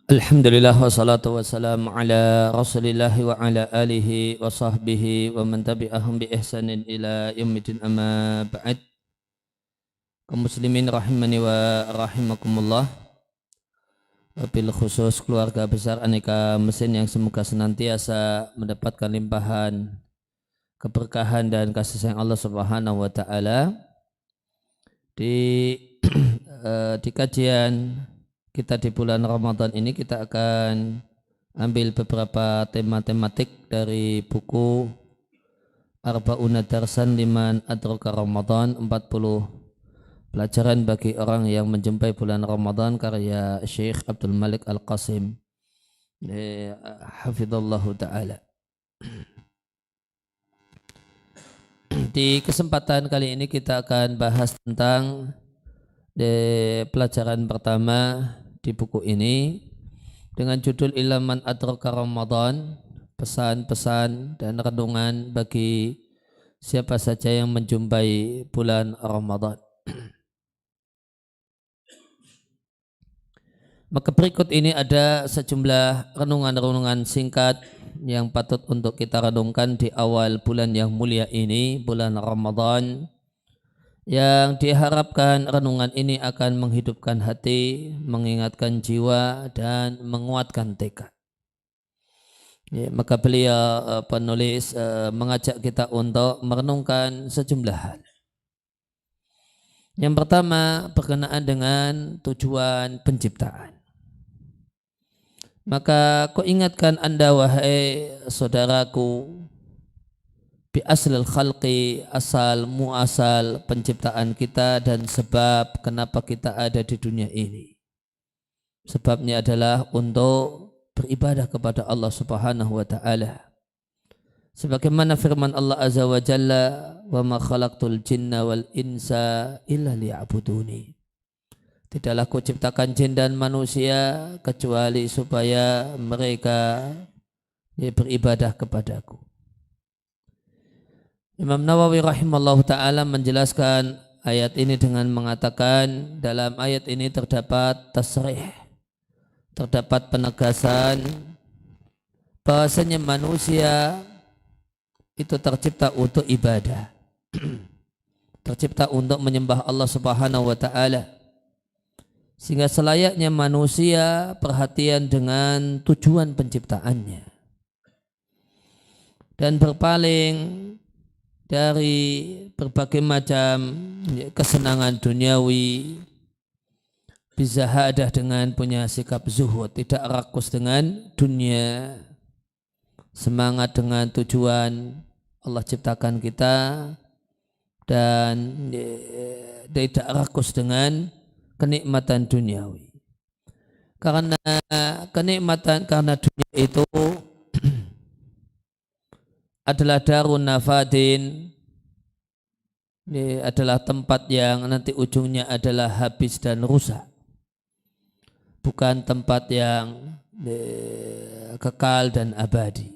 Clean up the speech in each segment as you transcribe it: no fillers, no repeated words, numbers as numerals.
Alhamdulillah wassalatu wassalamu ala rasulillah wa ala alihi wa sahbihi wa man tabi'ahum bi ihsanin ila yaumidin amma ba'd. Kaum muslimin rahimani wa rahimakumullah. Wabil khusus keluarga besar Aneka Mesin yang semoga senantiasa mendapatkan limpahan keberkahan dan kasih sayang Allah Subhanahu wa taala. Di kajian kita di bulan Ramadan ini kita akan ambil beberapa tema tematik dari buku Arba'una Darsan Liman Adraka Ramadan, 40 pelajaran bagi orang yang menjumpai bulan Ramadan, karya Syekh Abdul Malik Al-Qasim hafizallahu ta'ala. Di kesempatan kali ini kita akan bahas tentang pelajaran pertama di buku ini dengan judul Ilaman Adraka Ramadan, pesan-pesan dan renungan bagi siapa saja yang menjumpai bulan Ramadan. Maka berikut ini ada sejumlah renungan-renungan singkat yang patut untuk kita renungkan di awal bulan yang mulia ini, bulan Ramadan, yang diharapkan renungan ini akan menghidupkan hati, mengingatkan jiwa dan menguatkan tekad. Ya, maka beliau penulis mengajak kita untuk merenungkan sejumlah hal. Yang pertama berkenaan dengan tujuan penciptaan. Maka ku ingatkan Anda wahai saudaraku, bi aslil khalqi, asal muasal penciptaan kita dan sebab kenapa kita ada di dunia ini. Sebabnya adalah untuk beribadah kepada Allah Subhanahu wa taala. Sebagaimana firman Allah Azza wa Jalla, "Wa ma khalaqtul jinna wal insa illa liya'buduni." Tidaklah ku ciptakan jin dan manusia kecuali supaya mereka beribadah kepadaku. Imam Nawawi rahimallahu ta'ala menjelaskan ayat ini dengan mengatakan dalam ayat ini terdapat tasrih, terdapat penegasan bahwasanya manusia itu tercipta untuk ibadah, tercipta untuk menyembah Allah Subhanahu wa ta'ala, sehingga selayaknya manusia perhatian dengan tujuan penciptaannya dan berpaling dari berbagai macam kesenangan duniawi, bizahadah dengan punya sikap zuhud, tidak rakus dengan dunia, semangat dengan tujuan Allah ciptakan kita, dan tidak rakus dengan kenikmatan duniawi. Karena dunia itu adalah darun nafadin, ini adalah tempat yang nanti ujungnya adalah habis dan rusak, bukan tempat yang kekal dan abadi.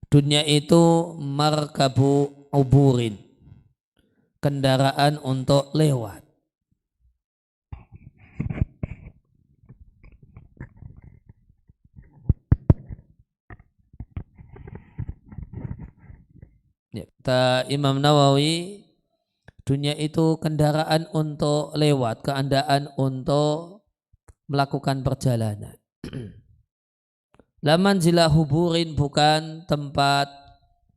Dunia itu markabu uburin, kendaraan untuk lewat. Ya, kata Imam Nawawi, dunia itu kendaraan untuk lewat, keadaan untuk melakukan perjalanan. Laman zila huburin, bukan tempat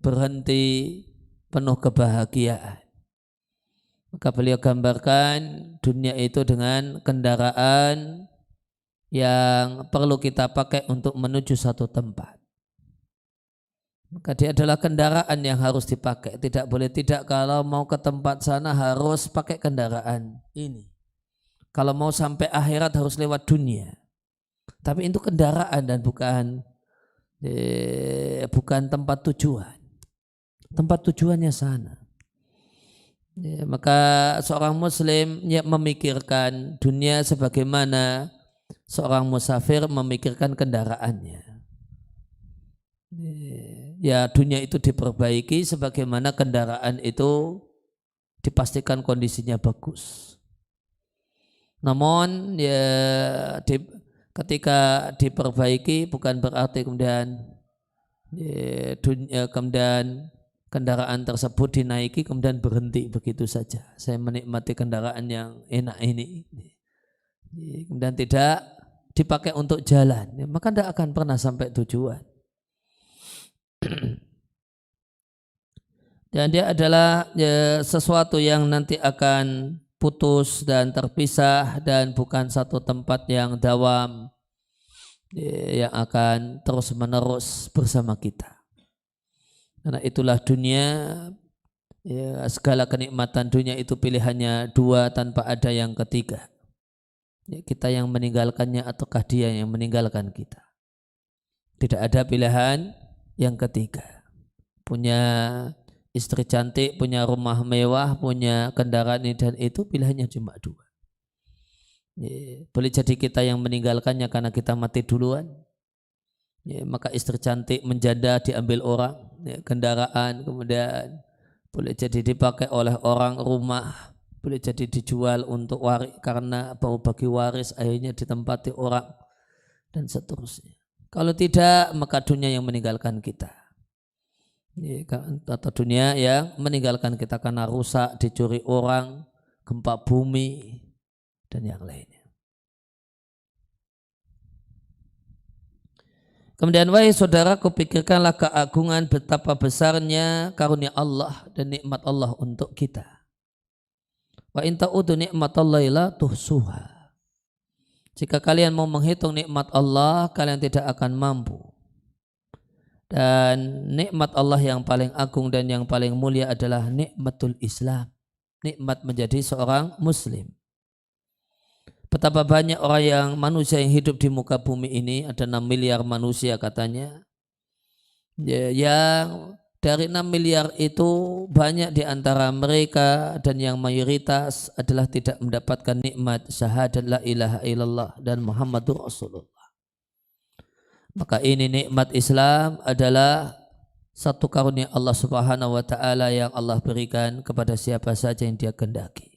berhenti penuh kebahagiaan. Maka beliau gambarkan dunia itu dengan kendaraan yang perlu kita pakai untuk menuju satu tempat. Maka dia adalah kendaraan yang harus dipakai. Tidak boleh tidak, kalau mau ke tempat sana harus pakai kendaraan ini. Kalau mau sampai akhirat harus lewat dunia. Tapi itu kendaraan dan bukan tempat tujuan. Tempat tujuannya sana. Maka seorang muslim memikirkan dunia sebagaimana seorang musafir memikirkan kendaraannya. Ya, dunia itu diperbaiki sebagaimana kendaraan itu dipastikan kondisinya bagus. Namun ya Ketika diperbaiki bukan berarti kemudian kendaraan tersebut dinaiki kemudian berhenti begitu saja. Saya menikmati kendaraan yang enak ini. Kemudian tidak dipakai untuk jalan, maka tidak akan pernah sampai tujuan. Dan dia adalah sesuatu yang nanti akan putus dan terpisah dan bukan satu tempat yang dawam yang akan terus menerus bersama kita. Karena itulah dunia, segala kenikmatan dunia itu pilihannya dua tanpa ada yang ketiga. Kita yang meninggalkannya ataukah dia yang meninggalkan kita. Tidak ada pilihan yang ketiga. Punya istri cantik, punya rumah mewah, punya kendaraan ini dan itu pilihannya cuma dua. Boleh jadi kita yang meninggalkannya karena kita mati duluan. Maka istri cantik menjanda diambil orang, kendaraan kemudian boleh jadi dipakai oleh orang, rumah boleh jadi dijual untuk waris karena bau bagi waris, akhirnya ditempati orang dan seterusnya. Kalau tidak maka dunia yang meninggalkan kita. Atau dunia yang meninggalkan kita karena rusak, dicuri orang, gempa bumi dan yang lainnya. Kemudian wahai saudaraku, pikirkanlah keagungan betapa besarnya karunia Allah dan nikmat Allah untuk kita. Wa in ta'udu nikmatallahi la tuhsuha. Jika kalian mau menghitung nikmat Allah, kalian tidak akan mampu. Dan nikmat Allah yang paling agung dan yang paling mulia adalah nikmatul Islam. Nikmat menjadi seorang muslim. Betapa banyak orang yang manusia yang hidup di muka bumi ini, ada 6 miliar manusia katanya. Yang dari 6 miliar itu banyak di antara mereka dan yang mayoritas adalah tidak mendapatkan nikmat syahadat la ilaha illallah dan Muhammadur Rasulullah. Maka ini nikmat Islam adalah satu karunia Allah Subhanahu wa taala yang Allah berikan kepada siapa saja yang Dia kehendaki.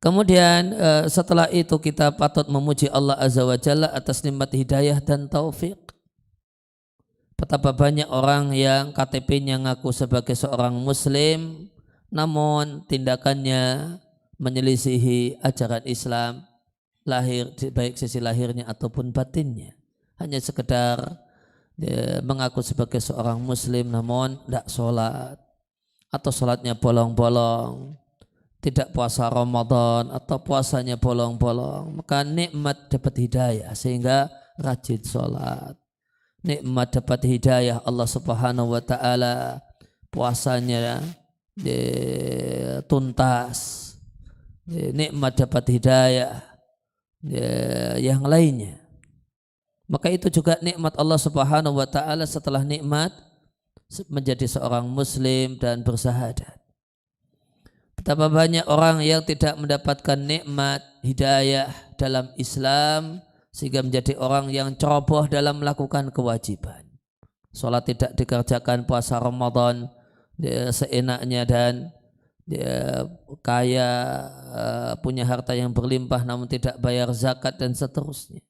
Kemudian setelah itu kita patut memuji Allah Azza wa Jalla atas nikmat hidayah dan taufik. Betapa banyak orang yang KTP-nya ngaku sebagai seorang muslim namun tindakannya menyelisihi ajaran Islam, lahir baik sisi lahirnya ataupun batinnya, hanya sekedar mengaku sebagai seorang muslim namun tidak sholat atau sholatnya bolong-bolong, tidak puasa Ramadan atau puasanya bolong-bolong, maka nikmat dapat hidayah sehingga rajin sholat, nikmat dapat hidayah Allah Subhanahu wa taala, puasanya tuntas, nikmat dapat hidayah yang lainnya. Maka itu juga nikmat Allah Subhanahu wa taala setelah nikmat menjadi seorang muslim dan bersahadat. Betapa banyak orang yang tidak mendapatkan nikmat hidayah dalam Islam sehingga menjadi orang yang ceroboh dalam melakukan kewajiban. Salat tidak dikerjakan, puasa Ramadan seenaknya, dan dia kaya, punya harta yang berlimpah namun tidak bayar zakat dan seterusnya.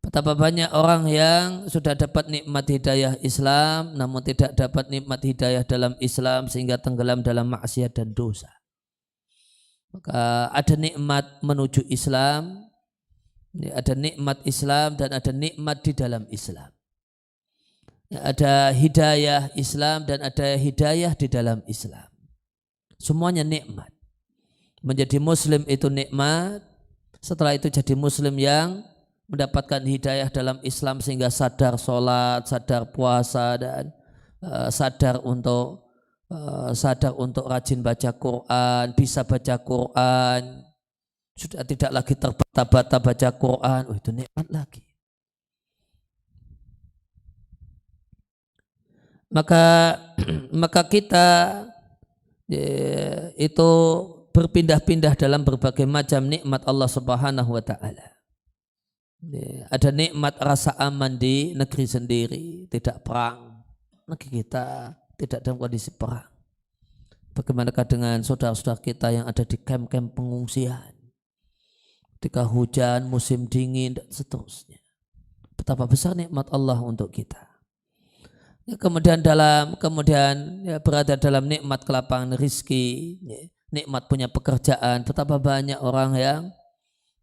Betapa banyak orang yang sudah dapat nikmat hidayah Islam namun tidak dapat nikmat hidayah dalam Islam sehingga tenggelam dalam maksiat dan dosa. Maka ada nikmat menuju Islam, ada nikmat Islam dan ada nikmat di dalam Islam. Ada hidayah Islam dan ada hidayah di dalam Islam. Semuanya nikmat. Menjadi muslim itu nikmat. Setelah itu jadi muslim yang mendapatkan hidayah dalam Islam sehingga sadar sholat, sadar puasa, dan sadar untuk rajin baca Quran, bisa baca Quran, sudah tidak lagi terbata-bata baca Quran. Oh, itu nikmat lagi. Maka kita itu berpindah-pindah dalam berbagai macam nikmat Allah Subhanahu wa taala. Ada nikmat rasa aman di negeri sendiri, tidak perang. Negeri kita tidak dalam kondisi perang. Bagaimanakah dengan saudara-saudara kita yang ada di kamp-kamp pengungsian? ketika hujan, musim dingin dan seterusnya. Betapa besar nikmat Allah untuk kita. Ya, kemudian berada dalam nikmat kelapangan rizki, nikmat punya pekerjaan. Betapa banyak orang yang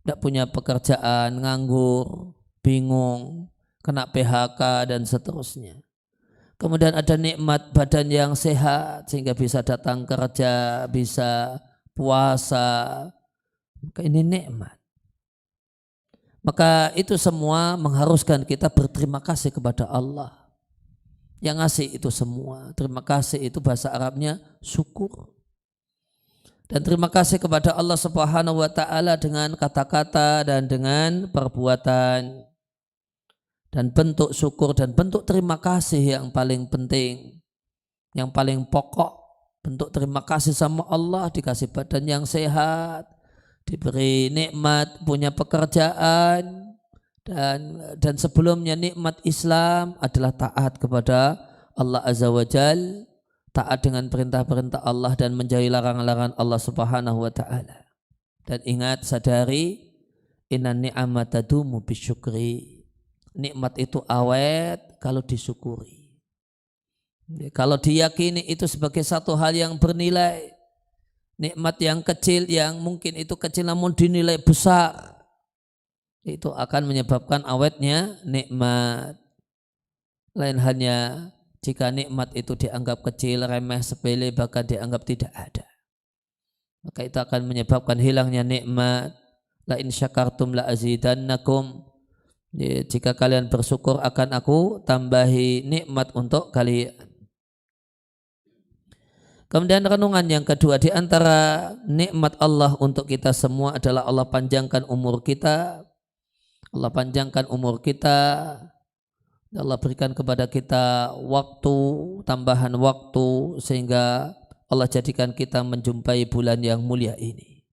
tidak punya pekerjaan, nganggur, bingung, kena PHK dan seterusnya. Kemudian ada nikmat badan yang sehat sehingga bisa datang kerja, bisa puasa. Maka ini nikmat. Maka itu semua mengharuskan kita berterima kasih kepada Allah yang ngasih itu semua. Terima kasih itu bahasa Arabnya syukur. Dan terima kasih kepada Allah Subhanahu wa taala dengan kata-kata dan dengan perbuatan. Dan bentuk syukur dan bentuk terima kasih yang paling penting, yang paling pokok, bentuk terima kasih sama Allah, dikasih badan yang sehat, diberi nikmat punya pekerjaan, dan sebelumnya nikmat Islam adalah taat kepada Allah Azza wa Jal, taat dengan perintah-perintah Allah dan menjauhi larangan-larangan Allah Subhanahu wa taala. Dan ingat, sadari inna ni'amata tadumu bisyukri. Nikmat itu awet kalau disyukuri. Kalau diyakini itu sebagai satu hal yang bernilai, nikmat yang kecil yang mungkin itu kecil namun dinilai besar, itu akan menyebabkan awetnya nikmat. Lain halnya jika nikmat itu dianggap kecil, remeh, sepele, bahkan dianggap tidak ada, maka itu akan menyebabkan hilangnya nikmat. La in syakartum la azidannakum. Jika kalian bersyukur akan aku tambahi nikmat untuk kalian. Kemudian renungan yang kedua, di antara nikmat Allah untuk kita semua adalah Allah panjangkan umur kita. Allah panjangkan umur kita. Allah berikan kepada kita waktu, tambahan waktu, sehingga Allah jadikan kita menjumpai bulan yang mulia ini.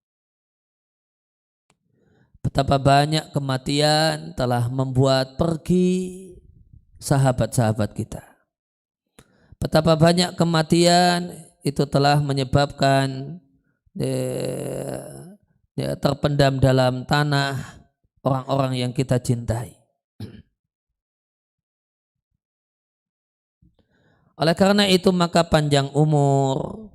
Betapa banyak kematian telah membuat pergi sahabat-sahabat kita. Betapa banyak kematian itu telah menyebabkan terpendam dalam tanah orang-orang yang kita cintai. Oleh karena itu maka panjang umur,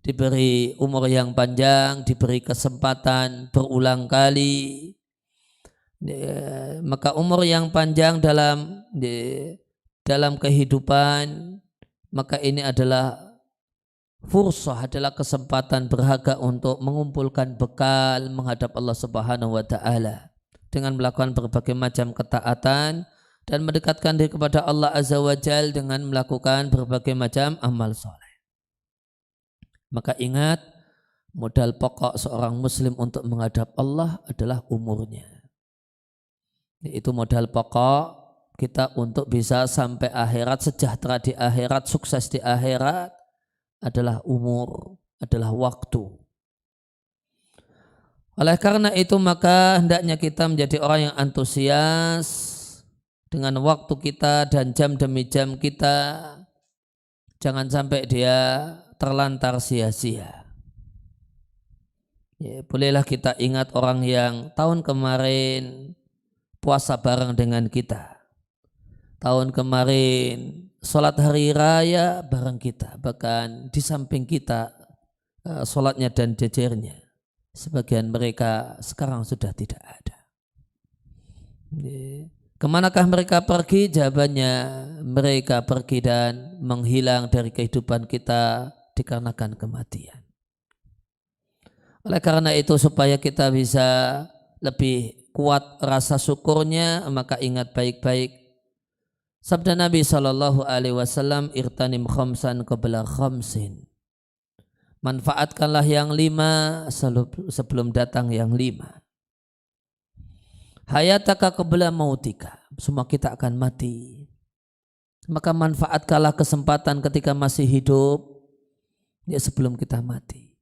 diberi umur yang panjang, diberi kesempatan berulang kali, maka umur yang panjang dalam kehidupan, maka ini adalah fursah, adalah kesempatan berharga untuk mengumpulkan bekal menghadap Allah Subhanahu wa taala dengan melakukan berbagai macam ketaatan dan mendekatkan diri kepada Allah Azza wa Jal dengan melakukan berbagai macam amal soleh. Maka ingat, modal pokok seorang muslim untuk menghadap Allah adalah umurnya. Itu modal pokok kita untuk bisa sampai akhirat, sejahtera di akhirat, sukses di akhirat, adalah umur, adalah waktu. Oleh karena itu maka hendaknya kita menjadi orang yang antusias dengan waktu kita dan jam demi jam kita. Jangan sampai dia terlantar sia-sia. Ya, bolehlah kita ingat orang yang tahun kemarin puasa bareng dengan kita. Tahun kemarin sholat hari raya bareng kita. Bahkan di samping kita sholatnya dan jejernya. Sebagian mereka sekarang sudah tidak ada. Ya. Kemanakah mereka pergi? Jawabannya, mereka pergi dan menghilang dari kehidupan kita dikarenakan kematian. Oleh karena itu supaya kita bisa lebih kuat rasa syukurnya, maka ingat baik-baik sabda Nabi SAW, irtanim khamsan qabla khamsin. Manfaatkanlah yang 5 sebelum datang yang 5. Hayataka qabla mautika. Semua kita akan mati. Maka manfaatkanlah kesempatan ketika masih hidup, ya sebelum kita mati.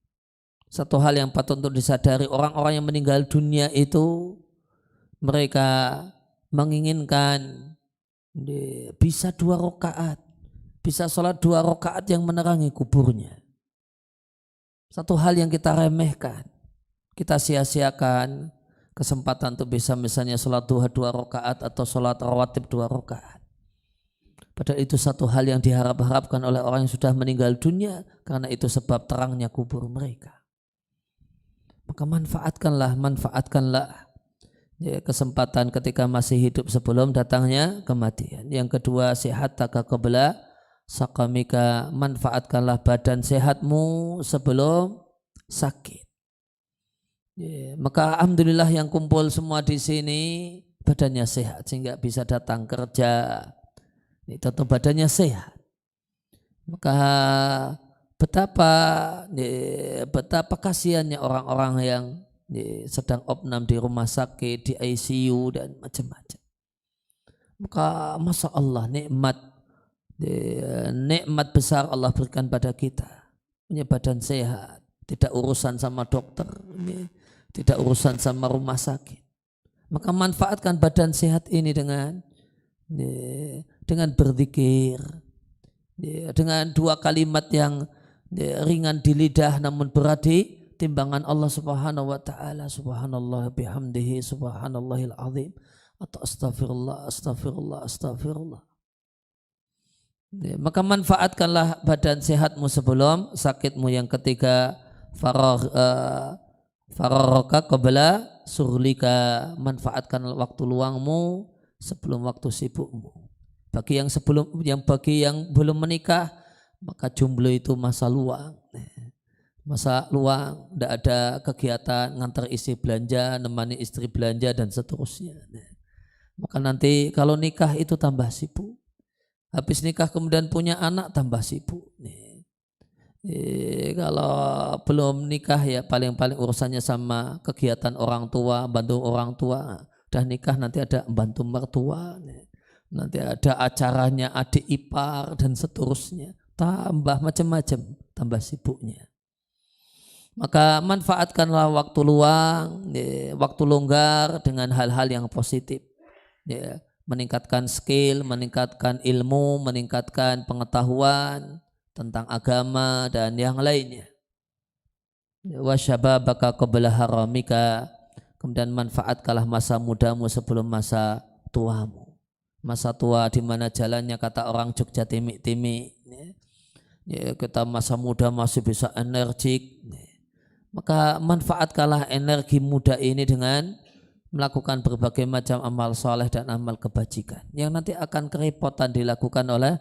Satu hal yang patut untuk disadari, orang-orang yang meninggal dunia itu mereka menginginkan bisa 2 rakaat, bisa sholat 2 rakaat yang menerangi kuburnya. Satu hal yang kita remehkan, kita sia-siakan kesempatan untuk bisa misalnya sholat duha 2 rakaat atau sholat rawatib 2 rakaat. Padahal itu satu hal yang diharap-harapkan oleh orang yang sudah meninggal dunia, karena itu sebab terangnya kubur mereka. Maka manfaatkanlah ya, kesempatan ketika masih hidup sebelum datangnya kematian. Yang kedua, sihataka qabla sakamika, manfaatkanlah badan sehatmu sebelum sakit. Ya, maka alhamdulillah yang kumpul semua di sini badannya sehat sehingga bisa datang kerja. Tentu badannya sehat. Maka betapa kasihannya orang-orang yang sedang opnam di rumah sakit, di ICU dan macam-macam. Maka masya Allah nikmat besar Allah berikan pada kita, punya badan sehat, tidak urusan sama dokter, tidak urusan sama rumah sakit. Maka manfaatkan badan sehat ini dengan berzikir, dengan 2 kalimat yang ringan di lidah namun berat di timbangan Allah Subhanahu wa taala, subhanallah bihamdihi subhanallahil azim, atau astagfirullah. Maka manfaatkanlah badan sehatmu sebelum sakitmu. Yang ketiga, fararaka qabla surlika, manfaatkan waktu luangmu sebelum waktu sibukmu. Bagi yang belum menikah, maka jomblo itu masa luang. Tidak ada kegiatan ngantar istri belanja, nemani istri belanja dan seterusnya. Maka nanti kalau nikah itu tambah sibuk. Habis nikah kemudian punya anak tambah sibuk. Kalau belum nikah ya paling-paling urusannya sama kegiatan orang tua, bantu orang tua. Udah nikah nanti ada bantu mertua, nanti ada acaranya adik ipar dan seterusnya. Tambah macam-macam, tambah sibuknya. Maka manfaatkanlah waktu luang, waktu longgar dengan hal-hal yang positif. Meningkatkan skill, meningkatkan ilmu, meningkatkan pengetahuan tentang agama dan yang lainnya. Wa syababaka qabla haramika, kemudian manfaatkanlah masa mudamu sebelum masa tuamu. Masa tua di mana jalannya kata orang Jogja timik-timik. Kita masa muda masih bisa energik. Maka manfaatkanlah energi muda ini dengan melakukan berbagai macam amal soleh dan amal kebajikan yang nanti akan kerepotan dilakukan oleh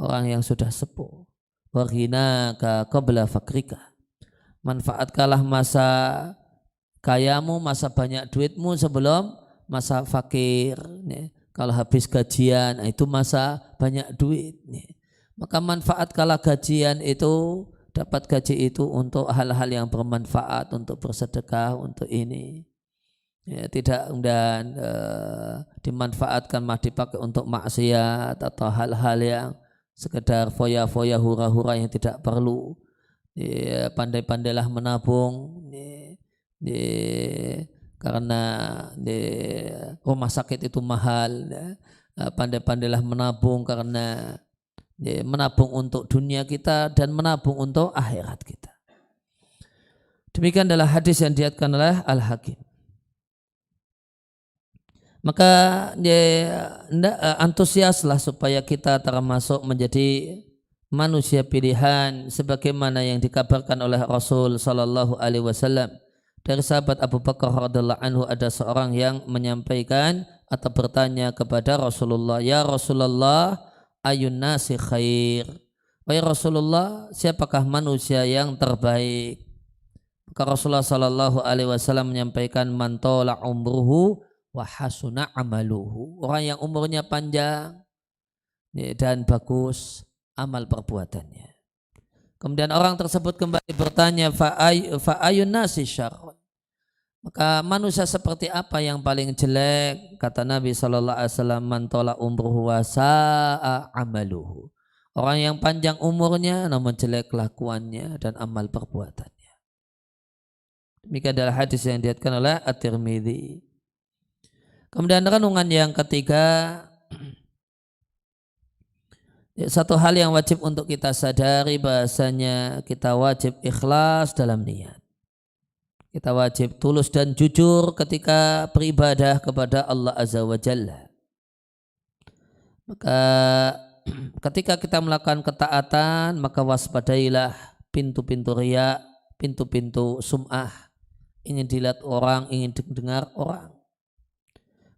orang yang sudah sepuh. Warhinaka qabla fakrika, manfaatkanlah masa kayamu, masa banyak duitmu sebelum masa fakir. Kalau habis gajian itu masa banyak duit. Maka manfaatkanlah gajian itu, dapat gaji itu untuk hal-hal yang bermanfaat, untuk bersedekah, untuk ini. Tidak dan dimanfaatkan dipakai untuk maksiat atau hal-hal yang sekedar foya-foya hura-hura yang tidak perlu. Pandai-pandailah menabung karena rumah sakit itu mahal. Pandai-pandailah menabung karena menabung untuk dunia kita dan menabung untuk akhirat kita. Demikian adalah hadis yang diriwayatkan oleh Al-Hakim. Maka antusiaslah supaya kita termasuk menjadi manusia pilihan sebagaimana yang dikabarkan oleh Rasul sallallahu alaihi wasallam. Dari sahabat Abu Bakar radhiyallahu anhu ada seorang yang menyampaikan atau bertanya kepada Rasulullah, "Ya Rasulullah, ayun nasi khair?" Wahai Rasulullah, siapakah manusia yang terbaik? Maka Rasulullah sallallahu alaihi wasallam menyampaikan, "Man tala umruhu wa hasuna amaluhu." Orang yang umurnya panjang dan bagus amal perbuatannya. Kemudian orang tersebut kembali bertanya, fa ayun nasi syarr? Maka manusia seperti apa yang paling jelek? Kata Nabi sallallahu alaihi wasallam, man tala umruhu wa sa'a amaluhu. Orang yang panjang umurnya namun jelek kelakuannya dan amal perbuatannya. Demikian adalah hadis yang diriwayatkan oleh At-Tirmidzi. Kemudian renungan yang ketiga, satu hal yang wajib untuk kita sadari bahasanya kita wajib ikhlas dalam niat. Kita wajib tulus dan jujur ketika beribadah kepada Allah Azza wa Jalla. Maka ketika kita melakukan ketaatan, maka waspadailah pintu-pintu riya, pintu-pintu sum'ah, ingin dilihat orang, ingin didengar orang.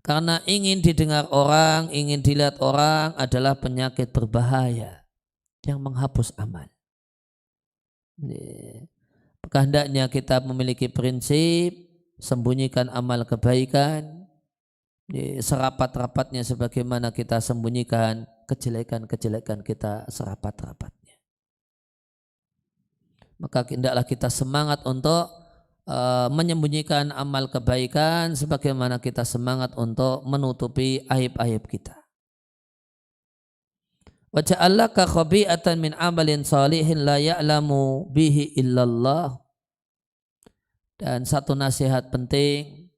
Karena ingin didengar orang, ingin dilihat orang adalah penyakit berbahaya yang menghapus amal. Maka hendaknya kita memiliki prinsip sembunyikan amal kebaikan serapat-rapatnya sebagaimana kita sembunyikan kejelekan-kejelekan kita serapat-rapatnya. Maka hendaklah kita semangat untuk menyembunyikan amal kebaikan sebagaimana kita semangat untuk menutupi aib-aib kita. Wa ja'alaka khabi'atan min amalin salihin la ya'lamu bihi illallah. Dan satu nasihat penting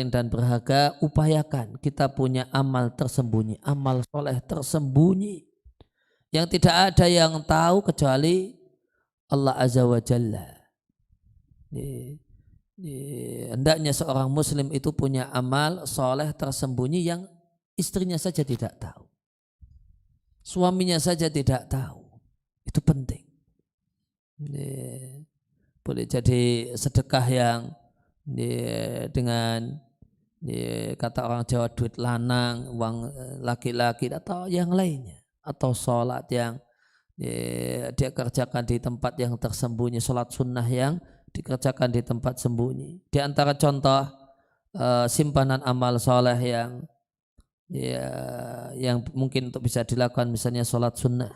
dan berharga, upayakan kita punya amal tersembunyi, amal soleh tersembunyi yang tidak ada yang tahu kecuali Allah Azza wa Jalla. Hendaknya seorang muslim itu punya amal soleh tersembunyi yang istrinya saja tidak tahu, suaminya saja tidak tahu. Itu penting. Boleh jadi sedekah yang dengan kata orang Jawa duit lanang, uang laki-laki atau yang lainnya, atau sholat yang dia kerjakan di tempat yang tersembunyi, sholat sunnah yang dikerjakan di tempat sembunyi. Di antara contoh simpanan amal soleh yang mungkin untuk bisa dilakukan, misalnya sholat sunnah,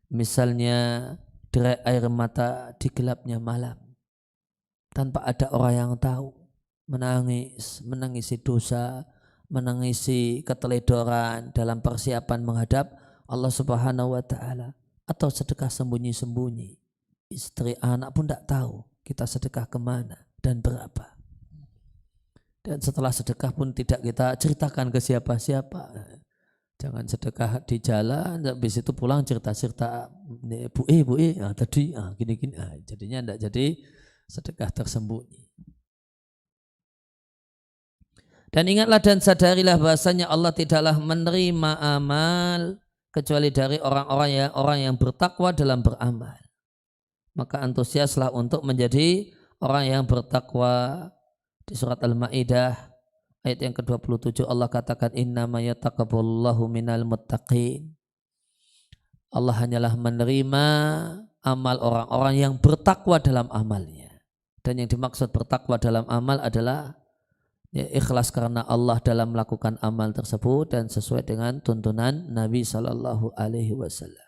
misalnya derai air mata di gelapnya malam tanpa ada orang yang tahu, menangisi dosa, menangisi keteledoran dalam persiapan menghadap Allah Subhanahu wa Ta'ala, atau sedekah sembunyi-sembunyi, istri anak pun tidak tahu kita sedekah kemana dan berapa. Dan setelah sedekah pun tidak kita ceritakan ke siapa-siapa. Jangan sedekah di jalan, habis itu pulang cerita-cerita, bu tadi gini-gini. Jadinya tidak jadi sedekah tersembunyi. Dan ingatlah dan sadarilah bahasanya Allah tidaklah menerima amal kecuali dari orang yang bertakwa dalam beramal. Maka antusiaslah untuk menjadi orang yang bertakwa. Di surat Al-Maidah ayat yang ke-27 Allah katakan innama yataqabbalullahu minal muttaqin. Allah hanyalah menerima amal orang-orang yang bertakwa dalam amalnya. Dan yang dimaksud bertakwa dalam amal adalah ikhlas karena Allah dalam melakukan amal tersebut dan sesuai dengan tuntunan Nabi Sallallahu Alaihi Wasallam.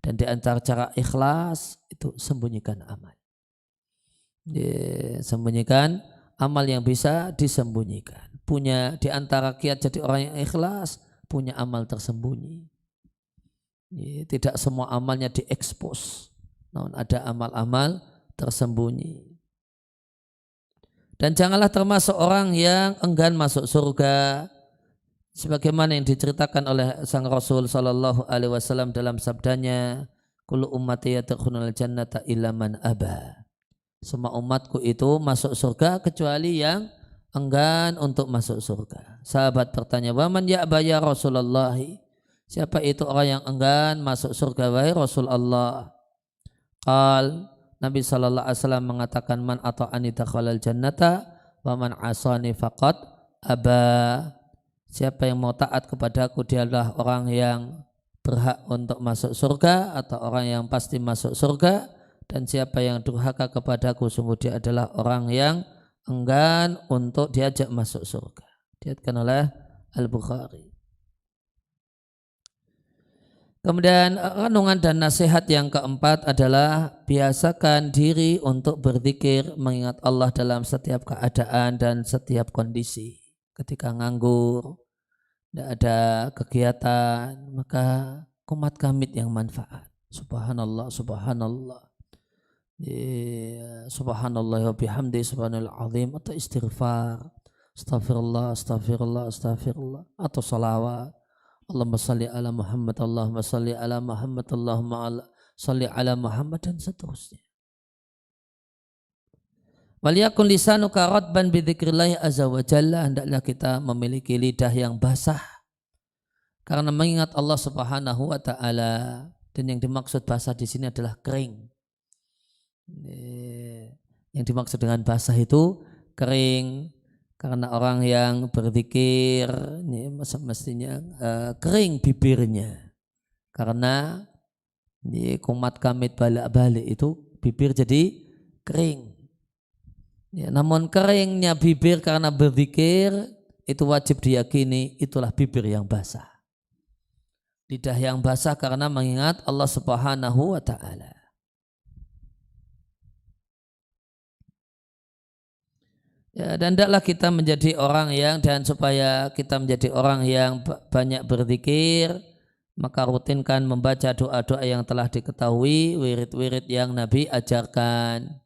Dan di antara cara ikhlas itu sembunyikan amal. Sembunyikan amal yang bisa disembunyikan. Punya di antara kiat jadi orang yang ikhlas, punya amal tersembunyi. Tidak semua amalnya diekspos, namun ada amal-amal tersembunyi. Dan janganlah termasuk orang yang enggan masuk surga, sebagaimana yang diceritakan oleh sang Rasul Sallallahu Alaihi Wasallam dalam sabdanya, kullu ummati yadkhulul jannata illa man aba. Semua umatku itu masuk surga kecuali yang enggan untuk masuk surga. Sahabat bertanya, waman ya'ba ya Rasulullah? Siapa itu orang yang enggan masuk surga wahai Rasulullah? Qal, Nabi sallallahu alaihi wasallam mengatakan, man ata'ani dakhalal jannata wa man asani faqad aba. Siapa yang mau taat kepadaku dia adalah orang yang berhak untuk masuk surga atau orang yang pasti masuk surga. Dan siapa yang durhaka kepadaku sungguh dia adalah orang yang enggan untuk diajak masuk surga. Diriwayatkan oleh Al-Bukhari. Kemudian renungan dan nasihat yang keempat adalah biasakan diri untuk berzikir mengingat Allah dalam setiap keadaan dan setiap kondisi. Ketika nganggur, tidak ada kegiatan, maka kumat kamit yang manfaat. Subhanallah, subhanallah. Subhanallah wa bihamdi subhanal azim, atau istighfar, astaghfirullah, astaghfirullah, astaghfirullah, atau salawat, Allahumma salli ala Muhammad, Allahumma salli ala Muhammad, Allahumma sholli ala Muhammad dan seterusnya. Waliyakun lisanuka ratban bidzikrillah azza wa jalla, hendaklah kita memiliki lidah yang basah karena mengingat Allah Subhanahu wa taala, dan yang dimaksud basah di sini adalah kering. Yang dimaksud dengan basah itu kering, karena orang yang berzikir mestinya kering bibirnya, karena kumat kamit balik-balik itu bibir jadi kering. Ya, namun keringnya bibir karena berzikir itu wajib diyakini itulah bibir yang basah. Lidah yang basah karena mengingat Allah Subhanahu wa taala. Ya, dan hendaklah kita menjadi orang yang, dan supaya kita menjadi orang yang banyak berzikir, maka rutinkan membaca doa-doa yang telah diketahui, wirid-wirid yang Nabi ajarkan.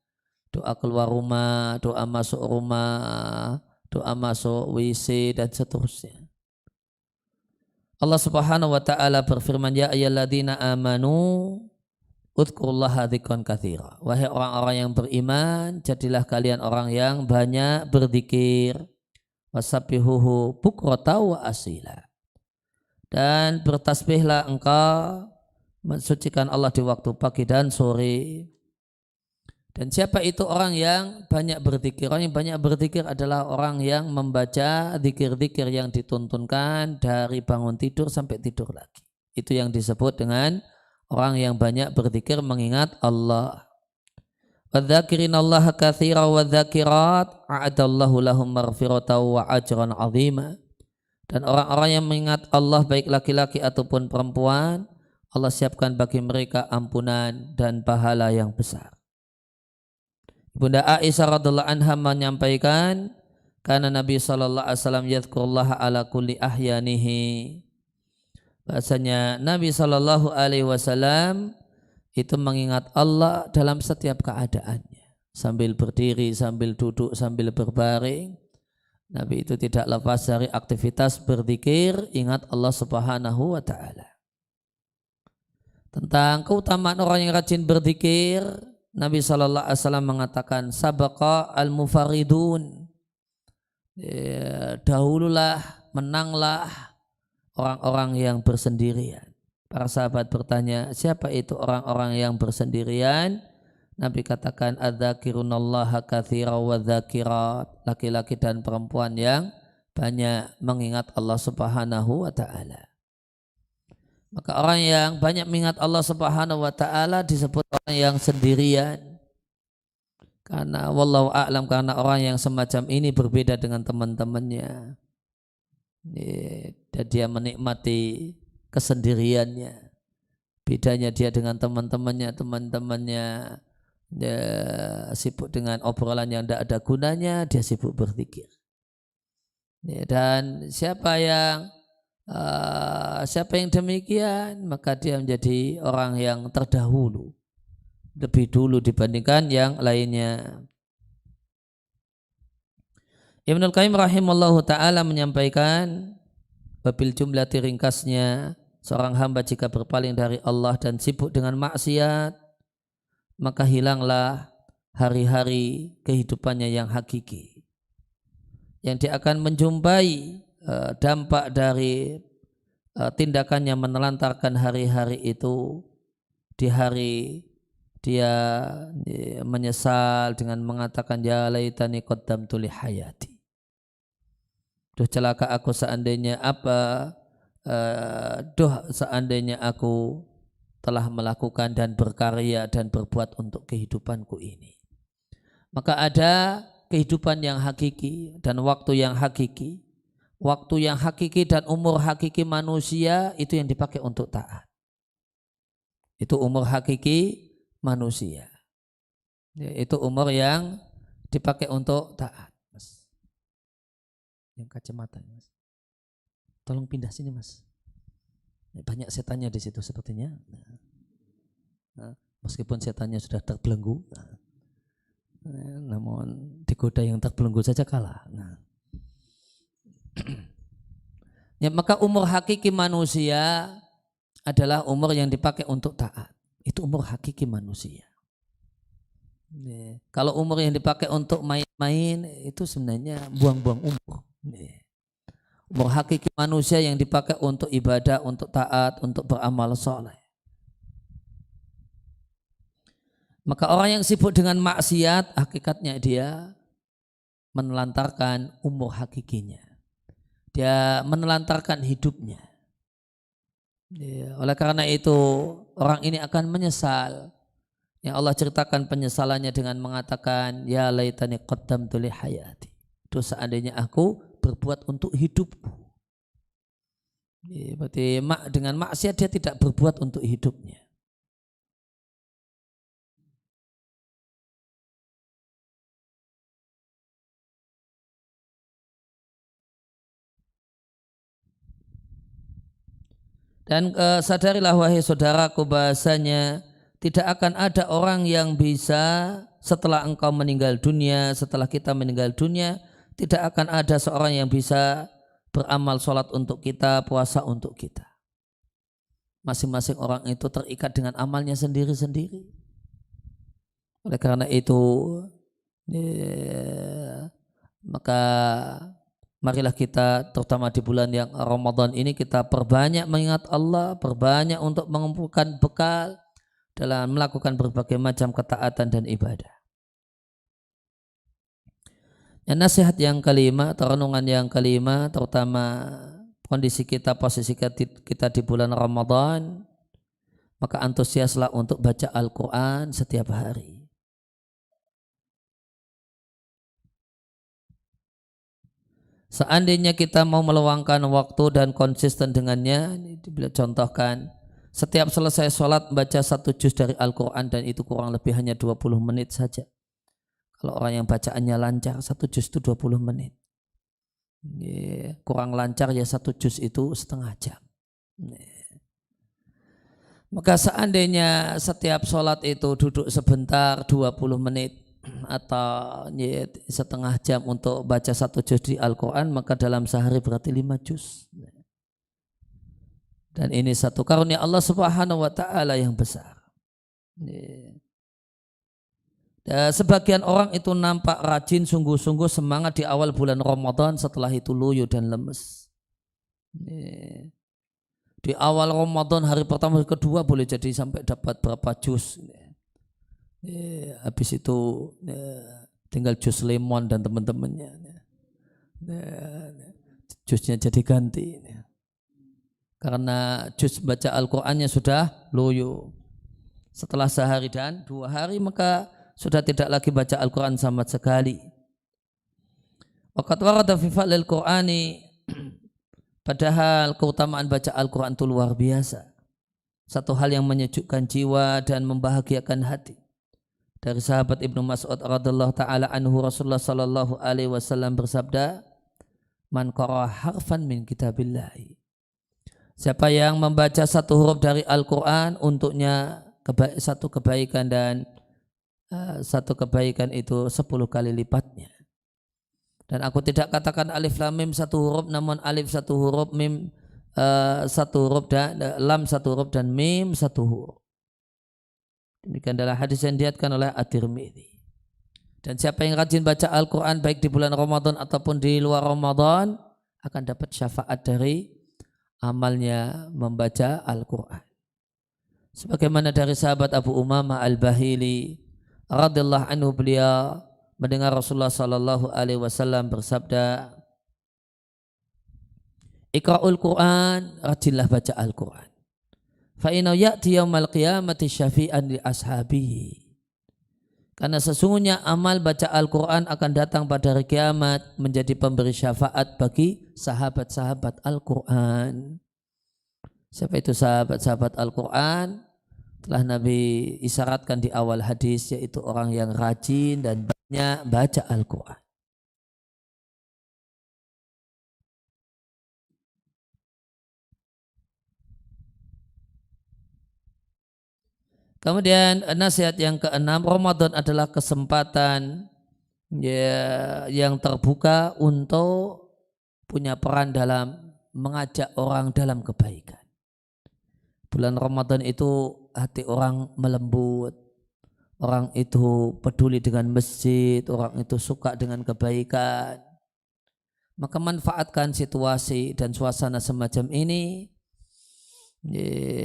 Doa keluar rumah, doa masuk rumah, doa masuk WC dan seterusnya. Allah Subhanahu wa taala berfirman, ya ayyuhalladzina amanu udzukurullaha dzikran katsira. Wahai orang-orang yang beriman, jadilah kalian orang yang banyak berzikir. Wasabbihuhu bukrata wa asila. Dan bertasbihlah engkau, mensucikan Allah di waktu pagi dan sore. Dan siapa itu orang yang banyak berzikir? Orang yang banyak berzikir adalah orang yang membaca zikir-zikir yang dituntunkan dari bangun tidur sampai tidur lagi. Itu yang disebut dengan orang yang banyak berzikir mengingat Allah. Wadzakirinallaha katsira wadzakirat a'adallahu lahum maghfiratan wa ajran 'azima. Dan orang-orang yang mengingat Allah baik laki-laki ataupun perempuan, Allah siapkan bagi mereka ampunan dan pahala yang besar. Bunda Aisyah radhiallahu anha menyampaikan, karena Nabi sallallahu alaihi wasallam yadhkurullaha ala kulli ahyanihi. Bahasanya Nabi sallallahu alaihi wasallam itu mengingat Allah dalam setiap keadaannya, sambil berdiri, sambil duduk, sambil berbaring. Nabi itu tidak lepas dari aktivitas berzikir, ingat Allah Subhanahu wa taala. Tentang keutamaan orang yang rajin berzikir, Nabi sallallahu alaihi wasallam mengatakan, sabaqa al-mufaridun. Dahululah, menanglah orang-orang yang bersendirian. Para sahabat bertanya, siapa itu orang-orang yang bersendirian? Nabi katakan, adzakirunallaha katsira wadzakirat. Laki-laki dan perempuan yang banyak mengingat Allah Subhanahu wa taala. Maka orang yang banyak mengingat Allah Subhanahu wa taala disebut orang yang sendirian. Karena wallahu a'lam, karena orang yang semacam ini berbeda dengan teman-temannya. Dan dia menikmati kesendiriannya. Bedanya dia dengan teman-temannya dia sibuk dengan obrolan yang tidak ada gunanya, dia sibuk berzikir. Dan siapa yang demikian, maka dia menjadi orang yang terdahulu, lebih dulu dibandingkan yang lainnya. Ibnul Qayyim rahimallahu ta'ala menyampaikan, wabil jumlah ringkasnya, seorang hamba jika berpaling dari Allah dan sibuk dengan maksiat, maka hilanglah hari-hari kehidupannya yang hakiki, yang dia akan menjumpai dampak dari tindakannya menelantarkan hari-hari itu. Di hari dia menyesal dengan mengatakan, ya laitani qaddamtu li hayati. Duh celaka aku seandainya seandainya aku telah melakukan dan berkarya dan berbuat untuk kehidupanku ini. Maka ada kehidupan yang hakiki dan waktu yang hakiki. Waktu yang hakiki dan umur hakiki manusia itu yang dipakai untuk taat. Itu umur hakiki manusia. Itu umur yang dipakai untuk taat. Mas, yang kacamata, Mas. Tolong pindah sini, Mas. Banyak setannya di situ sepertinya. Nah, meskipun setannya sudah terbelenggu, namun digoda yang terbelenggu saja kalah. Nah. Ya, maka umur hakiki manusia adalah umur yang dipakai untuk taat. itu umur hakiki manusia. Kalau umur yang dipakai untuk main-main itu sebenarnya buang-buang umur. Umur hakiki manusia yang dipakai untuk ibadah, untuk taat, untuk beramal soleh. Maka orang yang sibuk dengan maksiat, hakikatnya dia menelantarkan umur hakikinya. Dia menelantarkan hidupnya. Oleh karena itu orang ini akan menyesal. Yang Allah ceritakan penyesalannya dengan mengatakan, ya laitani qaddamtu li hayati. Itu seandainya aku berbuat untuk hidupku. Berarti dengan maksiat dia tidak berbuat untuk hidupnya. Dan sadarilah wahai saudaraku bahasanya tidak akan ada orang yang bisa setelah engkau meninggal dunia, setelah kita meninggal dunia, tidak akan ada seorang yang bisa beramal sholat untuk kita, puasa untuk kita. Masing-masing orang itu terikat dengan amalnya sendiri-sendiri. Oleh karena itu, maka marilah kita terutama di bulan yang Ramadan ini kita perbanyak mengingat Allah, perbanyak untuk mengumpulkan bekal dalam melakukan berbagai macam ketaatan dan ibadah. Dan nasihat yang kelima, renungan yang kelima, terutama kondisi kita, posisi kita di bulan Ramadan, maka antusiaslah untuk baca Al-Quran setiap hari. Seandainya kita mau meluangkan waktu dan konsisten dengannya, bila contohkan, setiap selesai sholat baca 1 juz dari Al-Quran dan itu kurang lebih hanya 20 menit saja. Kalau orang yang bacaannya lancar, 1 juz itu 20 menit. Kurang lancar ya 1 juz itu setengah jam. Maka seandainya setiap sholat itu duduk sebentar 20 menit atau setengah jam untuk baca 1 juz di Al-Quran, maka dalam sehari berarti 5 juz. Dan ini satu karunia Allah Subhanahu wa ta'ala yang besar. Dan sebagian orang itu nampak rajin, sungguh-sungguh semangat di awal bulan Ramadan, setelah itu loyo dan lemes. Di awal Ramadan hari pertama, hari kedua boleh jadi sampai dapat berapa juz. Habis itu tinggal juz lemon dan teman-temannya. Juznya jadi ganti. Karena juz baca Al-Qurannya sudah loyo. Setelah sehari dan 2 hari maka sudah tidak lagi baca Al-Quran sama sekali. Waqad warada fi fadlil Qur'ani, padahal keutamaan baca Al-Quran itu luar biasa. Satu hal yang menyejukkan jiwa dan membahagiakan hati. Dari sahabat Ibnu Mas'ud radhiyallahu taala anhu, Rasulullah sallallahu alaihi wasallam bersabda, "Man qara'a harfan min kitabillahi." Siapa yang membaca 1 huruf dari Al-Quran, untuknya satu kebaikan, dan satu kebaikan itu 10 kali lipatnya. Dan aku tidak katakan alif lam mim 1 huruf, namun alif 1 huruf, mim 1 huruf, dan lam 1 huruf, dan mim 1 huruf. Demikian adalah hadis yang diriwayatkan oleh At-Tirmidzi. Dan siapa yang rajin baca Al-Quran baik di bulan Ramadan ataupun di luar Ramadan akan dapat syafaat dari amalnya membaca Al-Quran. Sebagaimana dari sahabat Abu Umamah Al-Bahili radhiyallahu anhu, beliau mendengar Rasulullah sallallahu alaihi wasallam bersabda, "Iqra'ul Quran," rajinlah baca Al-Quran. "Fa innahu ya'ti yaumal qiyamati syafi'an li ashabihi." Karena sesungguhnya amal baca Al-Quran akan datang pada hari kiamat menjadi pemberi syafaat bagi sahabat-sahabat Al-Quran. Siapa itu sahabat-sahabat Al-Quran? Telah Nabi isyaratkan di awal hadis, yaitu orang yang rajin dan banyak baca Al-Quran. Kemudian nasihat yang keenam, Ramadan adalah kesempatan yang terbuka untuk punya peran dalam mengajak orang dalam kebaikan. Bulan Ramadan itu hati orang melembut, orang itu peduli dengan masjid, orang itu suka dengan kebaikan, maka manfaatkan situasi dan suasana semacam ini,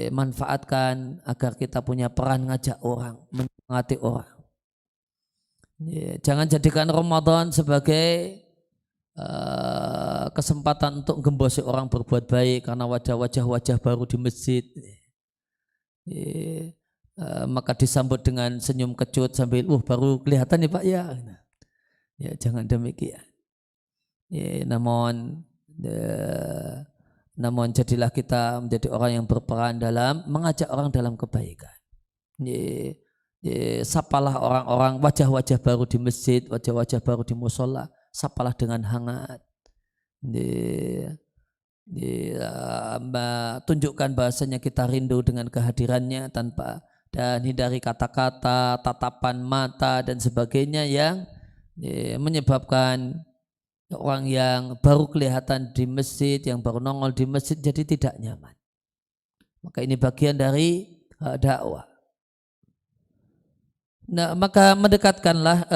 manfaatkan agar kita punya peran ngajak orang, menyemangati orang. Jangan jadikan Ramadan sebagai kesempatan untuk gembosi orang berbuat baik karena wajah baru di masjid. Maka disambut dengan senyum kecut sambil baru kelihatan nih Pak ya. Ya jangan demikian. Namun jadilah kita menjadi orang yang berperan dalam mengajak orang dalam kebaikan. Sapalah orang-orang, wajah-wajah baru di masjid, wajah-wajah baru di musola, sapalah dengan hangat. Tunjukkan bahasanya kita rindu dengan kehadirannya dan hindari kata-kata, tatapan mata dan sebagainya yang menyebabkan orang yang baru kelihatan di masjid, yang baru nongol di masjid jadi tidak nyaman. Maka ini bagian dari dakwah. Nah, maka mendekatkanlah,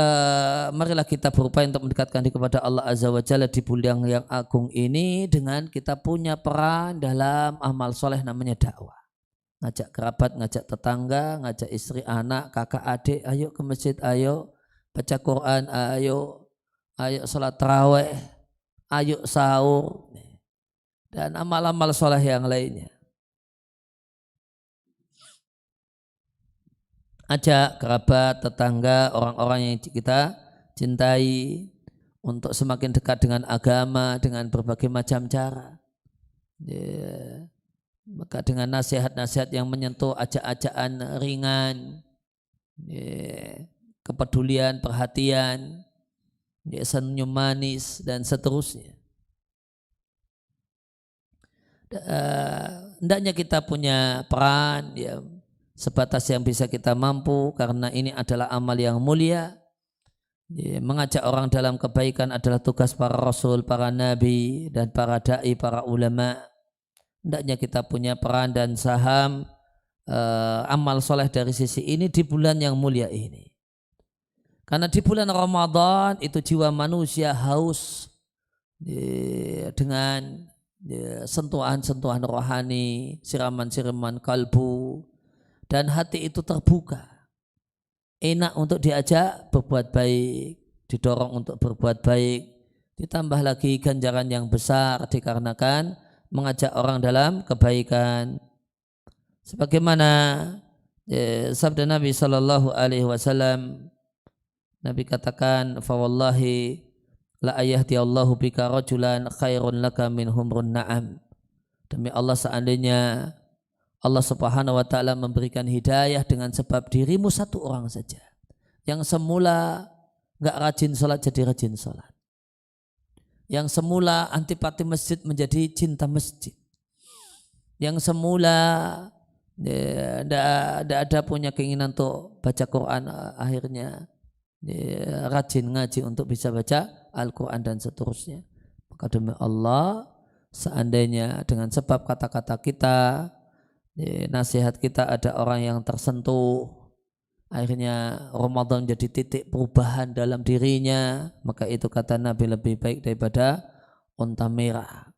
marilah kita berupaya untuk mendekatkan diri kepada Allah Azza wa Jalla di bulan yang agung ini dengan kita punya peran dalam amal soleh namanya dakwah. Ngajak kerabat, ngajak tetangga, ngajak istri, anak, kakak, adik, ayo ke masjid, ayo baca Quran, ayo salat tarawih, ayo sahur, dan amal-amal soleh yang lainnya. Ajak kerabat, tetangga, orang-orang yang kita cintai untuk semakin dekat dengan agama dengan berbagai macam cara. Maka dengan nasihat-nasihat yang menyentuh, ajak-ajakan ringan, kepedulian, perhatian, senyum manis dan seterusnya. Hendaknya kita punya peran sebatas yang bisa kita mampu karena ini adalah amal yang mulia. Mengajak orang dalam kebaikan adalah tugas para rasul, para nabi dan para dai, para ulama. Hendaknya kita punya peran dan saham amal soleh dari sisi ini di bulan yang mulia ini. Karena di bulan Ramadan itu jiwa manusia haus dengan sentuhan-sentuhan rohani, siraman-siraman kalbu, dan hati itu terbuka, enak untuk diajak berbuat baik, didorong untuk berbuat baik, ditambah lagi ganjaran yang besar dikarenakan mengajak orang dalam kebaikan. Sebagaimana sabda Nabi Sallallahu Alaihi Wasallam, Nabi katakan, fa wallahi la ayahdiyallahu bika rajulan khairun laka min humrun na'am. Demi Allah, seandainya Allah Subhanahu wa taala memberikan hidayah dengan sebab dirimu satu orang saja yang semula enggak rajin salat jadi rajin salat, yang semula antipati masjid menjadi cinta masjid, yang semula tidak ada punya keinginan untuk baca Quran, akhirnya rajin ngaji untuk bisa baca Al-Quran dan seterusnya. Maka demi Allah, seandainya dengan sebab kata-kata kita, nasihat kita ada orang yang tersentuh, akhirnya Ramadan jadi titik perubahan dalam dirinya, maka itu kata Nabi lebih baik daripada unta merah,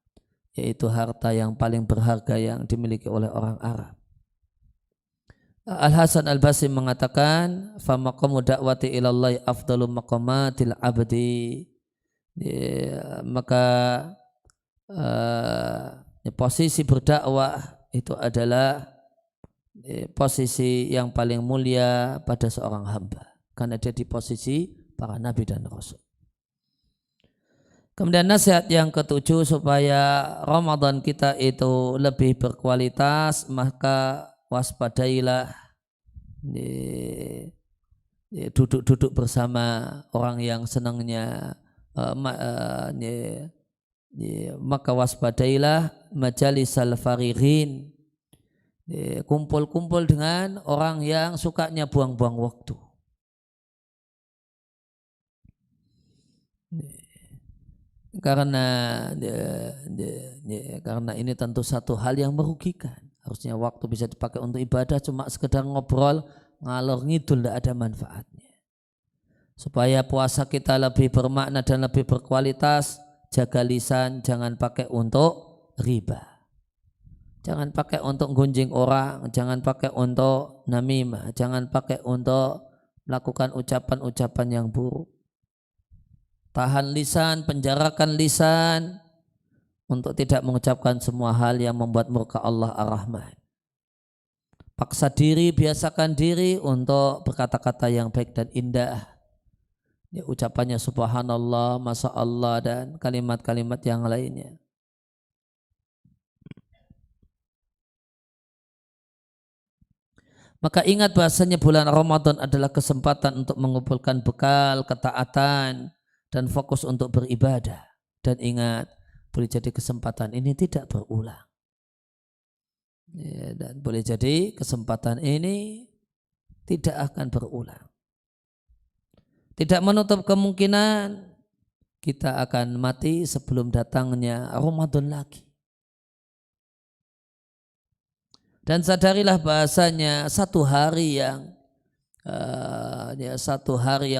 yaitu harta yang paling berharga yang dimiliki oleh orang Arab. Al-Hasan Al-Basri mengatakan, fa maqamu da'wati ilallahi afdalu maqamatil abdi. Maka posisi berdakwah itu adalah posisi yang paling mulia pada seorang hamba, karena dia di posisi para nabi dan rasul. Kemudian nasihat yang ketujuh, supaya Ramadan kita itu lebih berkualitas, maka waspadailah duduk-duduk bersama orang yang senangnya, maka waspadailah majalisal farighin, kumpul-kumpul dengan orang yang sukanya buang-buang waktu. Karena ini tentu satu hal yang merugikan. Harusnya waktu bisa dipakai untuk ibadah, cuma sekedar ngobrol ngalor ngidul tidak ada manfaatnya. Supaya puasa kita lebih bermakna dan lebih berkualitas, jaga lisan, jangan pakai untuk riba. Jangan pakai untuk gunjing orang, jangan pakai untuk namimah, jangan pakai untuk melakukan ucapan-ucapan yang buruk. Tahan lisan, penjarakan lisan untuk tidak mengucapkan semua hal yang membuat murka Allah Ar-Rahman. Paksa diri, biasakan diri untuk berkata-kata yang baik dan indah. Ya, ucapannya subhanallah, masya Allah, dan kalimat-kalimat yang lainnya. Maka ingat bahasanya bulan Ramadan adalah kesempatan untuk mengumpulkan bekal, ketaatan, dan fokus untuk beribadah. Dan ingat, boleh jadi kesempatan ini tidak berulang. Ya, dan boleh jadi kesempatan ini tidak akan berulang. Tidak menutup kemungkinan kita akan mati sebelum datangnya Ramadan lagi. Dan sadarilah bahasanya satu hari yang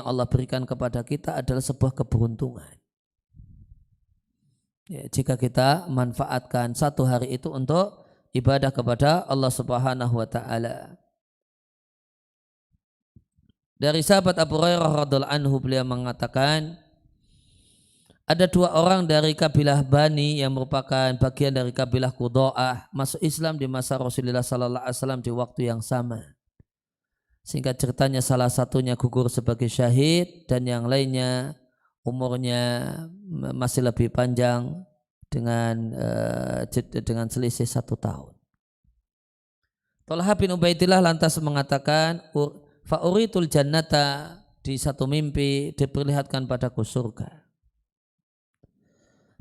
Allah berikan kepada kita adalah sebuah keberuntungan. Ya, jika kita manfaatkan satu hari itu untuk ibadah kepada Allah Subhanahu wa taala. Dari sahabat Abu Hurairah radhiyallahu anhu, beliau mengatakan, ada dua orang dari kabilah Bani yang merupakan bagian dari kabilah Qudo'ah masuk Islam di masa Rasulullah sallallahu alaihi wasallam di waktu yang sama. Sehingga ceritanya salah satunya gugur sebagai syahid dan yang lainnya umurnya masih lebih panjang dengan selisih 1 tahun. Talha bin Ubaidillah lantas mengatakan, fa'uritul jannata, di satu mimpi diperlihatkan padaku surga.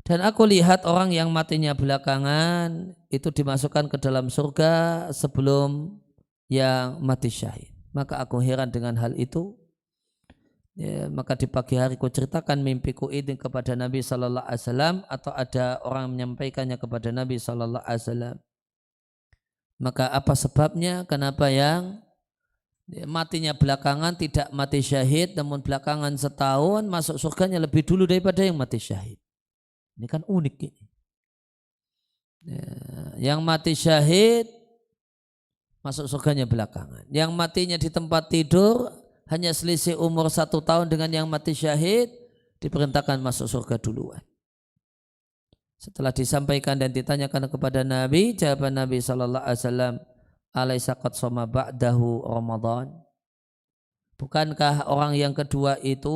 Dan aku lihat orang yang matinya belakangan itu dimasukkan ke dalam surga sebelum yang mati syahid. Maka aku heran dengan hal itu. Ya, maka di pagi hari ku ceritakan mimpiku ini kepada Nabi Sallallahu Alaihi Wasallam, atau ada orang menyampaikannya kepada Nabi Sallallahu Alaihi Wasallam. Maka apa sebabnya? Kenapa yang matinya belakangan tidak mati syahid, namun belakangan setahun masuk surganya lebih dulu daripada yang mati syahid? Ini kan unik ini. Ya, yang mati syahid masuk surganya belakangan. Yang matinya di tempat tidur hanya selisih umur 1 tahun dengan yang mati syahid, diperintahkan masuk surga duluan. Setelah disampaikan dan ditanyakan kepada Nabi, jawaban Nabi sallallahu alaihi wasallam, "Alaisa qad shoma ba'dahu Ramadan?" Bukankah orang yang kedua itu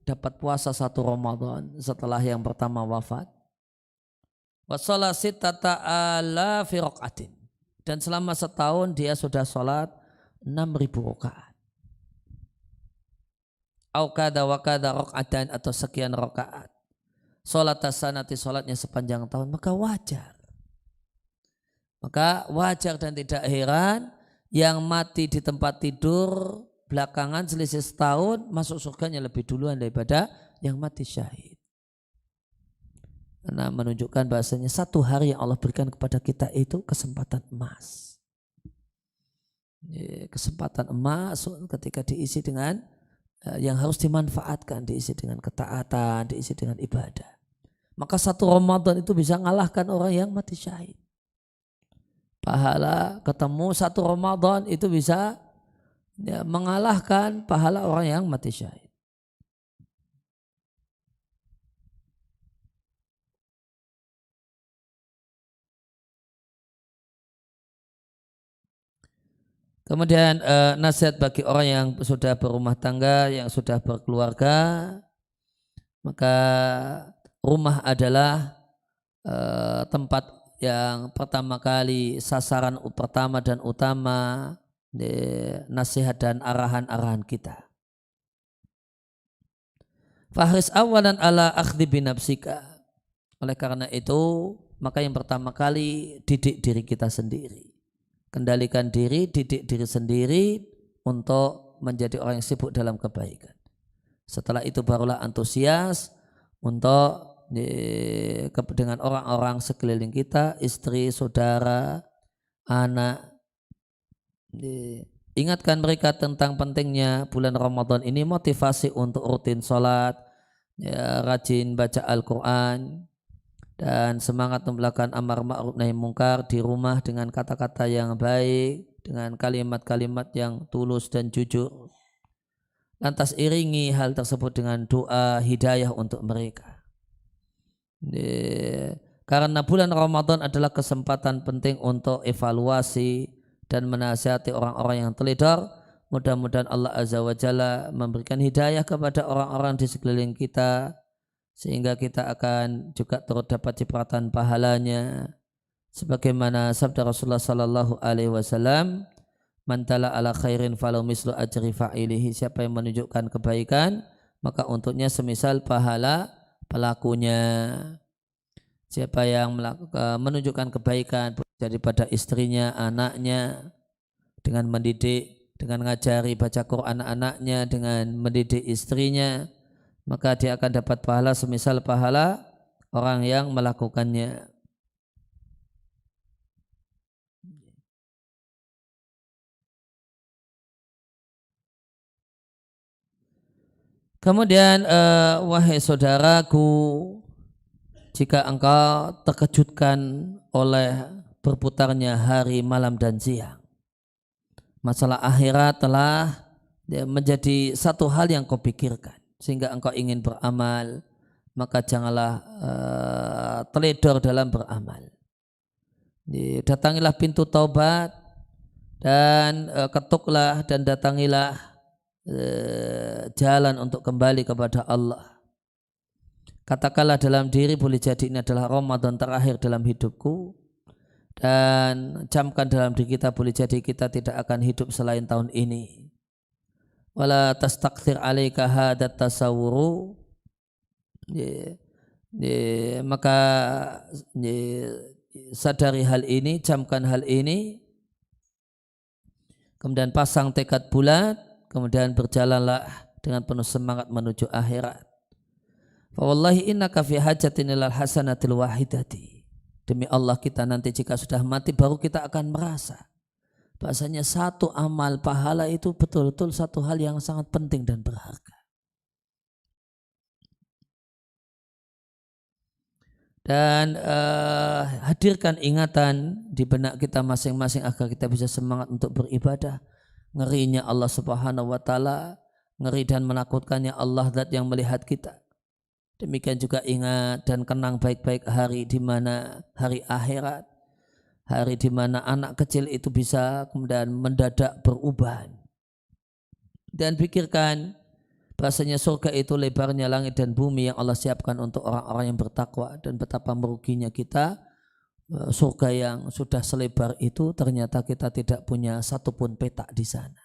dapat puasa 1 Ramadan setelah yang pertama wafat? Wa shalla sittata alafi raqatin, dan selama setahun dia sudah sholat 6.000 rakaat. Au kada wa kada raqatan, atau sekian rakaat. Sholat tasanati, sholatnya sepanjang tahun, maka wajar. Maka wajar dan tidak heran yang mati di tempat tidur belakangan selisih setahun masuk surganya lebih duluan daripada yang mati syahid. Karena menunjukkan bahasanya satu hari yang Allah berikan kepada kita itu kesempatan emas. Kesempatan emas ketika diisi dengan yang harus dimanfaatkan, diisi dengan ketaatan, diisi dengan ibadah. Maka 1 Ramadan itu bisa mengalahkan orang yang mati syahid. Pahala ketemu 1 Ramadan itu bisa mengalahkan pahala orang yang mati syahid. Kemudian nasihat bagi orang yang sudah berumah tangga, yang sudah berkeluarga, maka rumah adalah tempat yang pertama kali, sasaran pertama dan utama nasihat dan arahan-arahan kita. Fahris awalan ala akhdi binafsika. Oleh karena itu, maka yang pertama kali didik diri kita sendiri. Kendalikan diri, didik diri sendiri untuk menjadi orang yang sibuk dalam kebaikan. Setelah itu barulah antusias untuk dengan orang-orang sekeliling kita, istri, saudara, anak. Ingatkan mereka tentang pentingnya bulan Ramadan ini, motivasi untuk rutin sholat, ya, rajin baca Al-Quran, dan semangat melakukan amar ma'ruf nahi mungkar di rumah dengan kata-kata yang baik, dengan kalimat-kalimat yang tulus dan jujur. Lantas iringi hal tersebut dengan doa hidayah untuk mereka. Karena bulan Ramadan adalah kesempatan penting untuk evaluasi dan menasihati orang-orang yang teledor. Mudah-mudahan Allah Azza wa Jalla memberikan hidayah kepada orang-orang di sekeliling kita, sehingga kita akan juga turut dapat cipratan pahalanya. Sebagaimana sabda Rasulullah sallallahu alaihi wasallam, "Man tala ala khairin falau mislu ajri fa'ilihi." Siapa yang menunjukkan kebaikan, maka untuknya semisal pahala pelakunya. Siapa yang menunjukkan kebaikan daripada istrinya, anaknya, dengan mendidik, dengan ngajari baca Quran anaknya, dengan mendidik istrinya, maka dia akan dapat pahala semisal pahala orang yang melakukannya. Kemudian wahai saudaraku, jika engkau terkejutkan oleh berputarnya hari, malam dan siang, masalah akhirat telah menjadi satu hal yang kau pikirkan sehingga engkau ingin beramal, maka janganlah teledor dalam beramal. Datangilah pintu taubat dan ketuklah dan datangilah jalan untuk kembali kepada Allah. Katakanlah dalam diri, boleh jadi ini adalah Ramadan terakhir dalam hidupku, dan camkan dalam diri kita, boleh jadi kita tidak akan hidup selain tahun ini. Wala tastakthir alaika hadat tasawuru, maka sadari hal ini, camkan hal ini, kemudian pasang tekad bulat, kemudian berjalanlah dengan penuh semangat menuju akhirat. Fa wallahi innaka fi hajatin ilal hasanatil wahidati. Demi Allah, kita nanti jika sudah mati baru kita akan merasa bahasanya satu amal pahala itu betul-betul satu hal yang sangat penting dan berharga. Dan hadirkan ingatan di benak kita masing-masing agar kita bisa semangat untuk beribadah. Ngerinya Allah Subhanahu wa Ta'ala, ngeri dan menakutkannya Allah zat yang melihat kita. Demikian juga ingat dan kenang baik-baik hari di mana hari akhirat, hari di mana anak kecil itu bisa kemudian mendadak berubah. Dan pikirkan bahasanya surga itu lebarnya langit dan bumi yang Allah siapkan untuk orang-orang yang bertakwa, dan betapa meruginya kita surga yang sudah selebar itu ternyata kita tidak punya satupun petak di sana.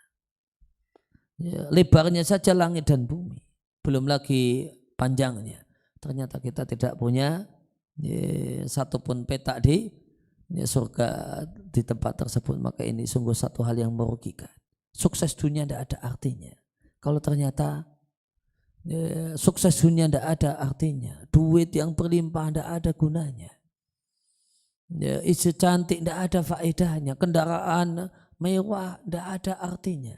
Ya, lebarnya saja langit dan bumi, belum lagi panjangnya. Ternyata kita tidak punya satupun petak di surga di tempat tersebut. Maka ini sungguh satu hal yang merugikan. Sukses dunia tidak ada artinya kalau ternyata sukses dunia tidak ada artinya. Duit yang berlimpah tidak ada gunanya. Istri cantik tidak ada faedahnya. Kendaraan mewah tidak ada artinya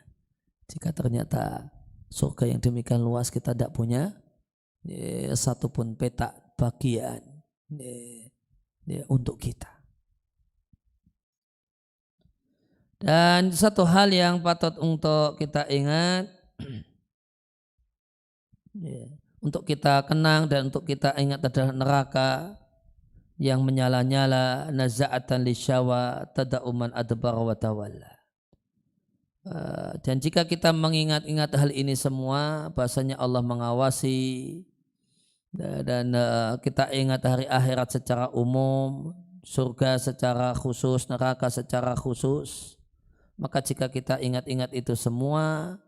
jika ternyata surga yang demikian luas kita tidak punya satupun petak bagian untuk kita. Dan satu hal yang patut untuk kita ingat, untuk kita kenang dan untuk kita ingat adalah neraka yang menyala-nyala, naza'atan lisyawa tada'uman adbar wa tawalla. Dan jika kita mengingat-ingat hal ini semua, bahasanya Allah mengawasi, dan kita ingat hari akhirat secara umum, surga secara khusus, neraka secara khusus, maka jika kita ingat-ingat itu semua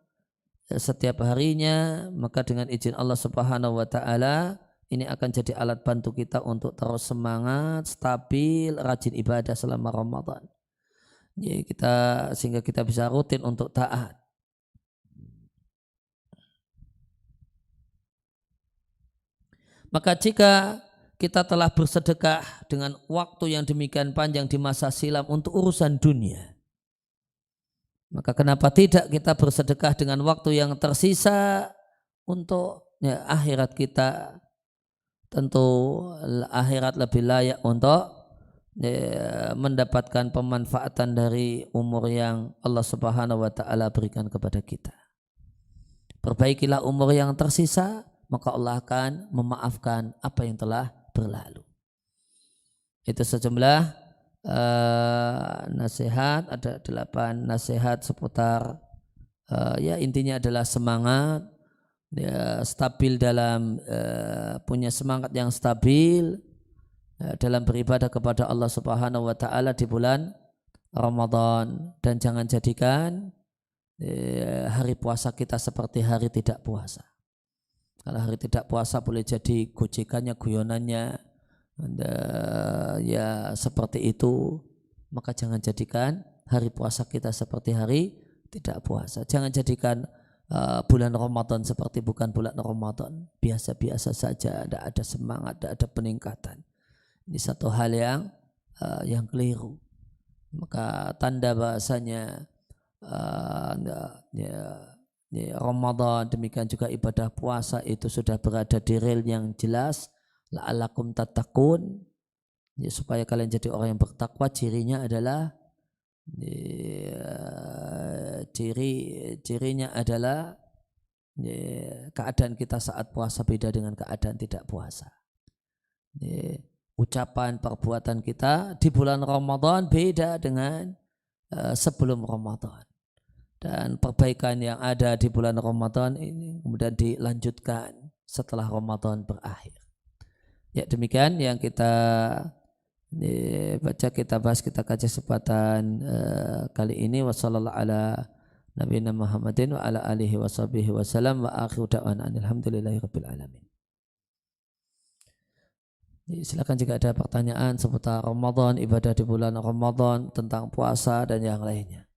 setiap harinya, maka dengan izin Allah Subhanahu wa Ta'ala ini akan jadi alat bantu kita untuk terus semangat, stabil, rajin ibadah selama Ramadan. Ya, sehingga kita bisa rutin untuk taat. Maka jika kita telah bersedekah dengan waktu yang demikian panjang di masa silam untuk urusan dunia. Maka kenapa tidak kita bersedekah dengan waktu yang tersisa untuk akhirat kita? Tentu akhirat lebih layak untuk mendapatkan pemanfaatan dari umur yang Allah Subhanahu wa taala berikan kepada kita. Perbaikilah umur yang tersisa, maka Allah akan memaafkan apa yang telah berlalu. Itu sejumlah nasihat, ada 8 nasihat seputar ya intinya adalah semangat, ya, stabil dalam punya semangat yang stabil dalam beribadah kepada Allah Subhanahu wa taala di bulan Ramadan, dan jangan jadikan hari puasa kita seperti hari tidak puasa. Kalau hari tidak puasa boleh jadi gojekannya, guyonannya ya seperti itu, maka jangan jadikan hari puasa kita seperti hari tidak puasa. Jangan jadikan bulan Ramadan seperti bukan bulan Ramadan, biasa-biasa saja, tidak ada semangat, tidak ada peningkatan. Ini satu hal yang keliru. Maka tanda bahasanya Ramadan, demikian juga ibadah puasa itu sudah berada di rel yang jelas, la'allakum tattaqun, ya, supaya kalian jadi orang yang bertakwa. Cirinya adalah cirinya adalah keadaan kita saat puasa beda dengan keadaan tidak puasa. Ucapan perbuatan kita di bulan Ramadan beda dengan sebelum Ramadan, dan perbaikan yang ada di bulan Ramadan ini kemudian dilanjutkan setelah Ramadan berakhir. Ya, demikian yang kita baca, kita bahas, kita kaji kesempatan kali ini. Wassallallahu ala nabiyina Muhammadin wa ala alihi washabihi wasallam wa akhiru da'wana alhamdulillahirabbil alamin. Silakan jika ada pertanyaan seputar Ramadan, ibadah di bulan Ramadan, tentang puasa dan yang lainnya.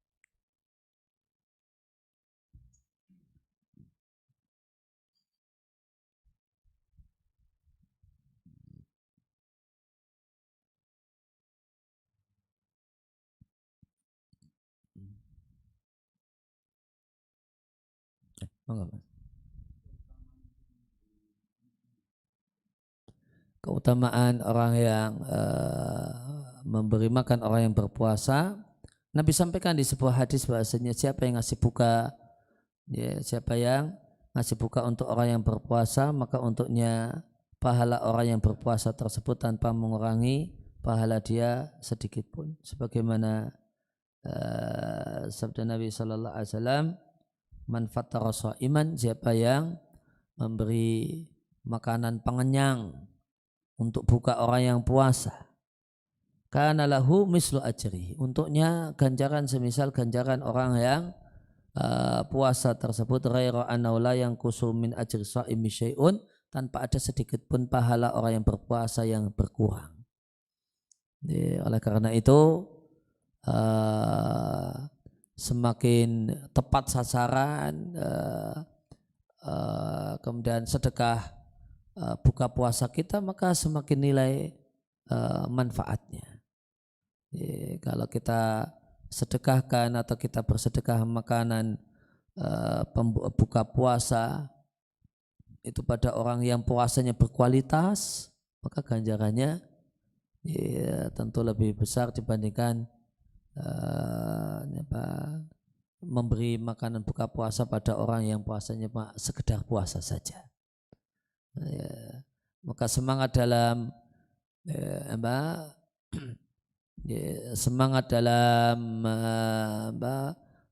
Keutamaan orang yang memberi makan orang yang berpuasa, Nabi sampaikan di sebuah hadis bahasanya siapa yang ngasih buka, ya, siapa yang ngasih buka untuk orang yang berpuasa, maka untuknya pahala orang yang berpuasa tersebut tanpa mengurangi pahala dia sedikit pun. Sebagaimana sabda Nabi Sallallahu Alaihi Wasallam, man fattara sha'iman, siapa yang memberi makanan pengenyang untuk buka orang yang puasa, kana lahu mislu ajrihi, untuknya ganjaran semisal ganjaran orang yang puasa tersebut, ghaira annahu la yanqusu min ajri sha'imi syai'un, tanpa ada sedikit pun pahala orang yang berpuasa yang berkurang. Oleh karena itu semakin tepat sasaran, kemudian sedekah buka puasa kita, maka semakin nilai manfaatnya. Kalau kita sedekahkan atau kita bersedekah makanan buka puasa itu pada orang yang puasanya berkualitas, maka ganjarannya tentu lebih besar dibandingkan memberi makanan buka puasa pada orang yang puasanya sekedar puasa saja. Maka semangat dalam semangat dalam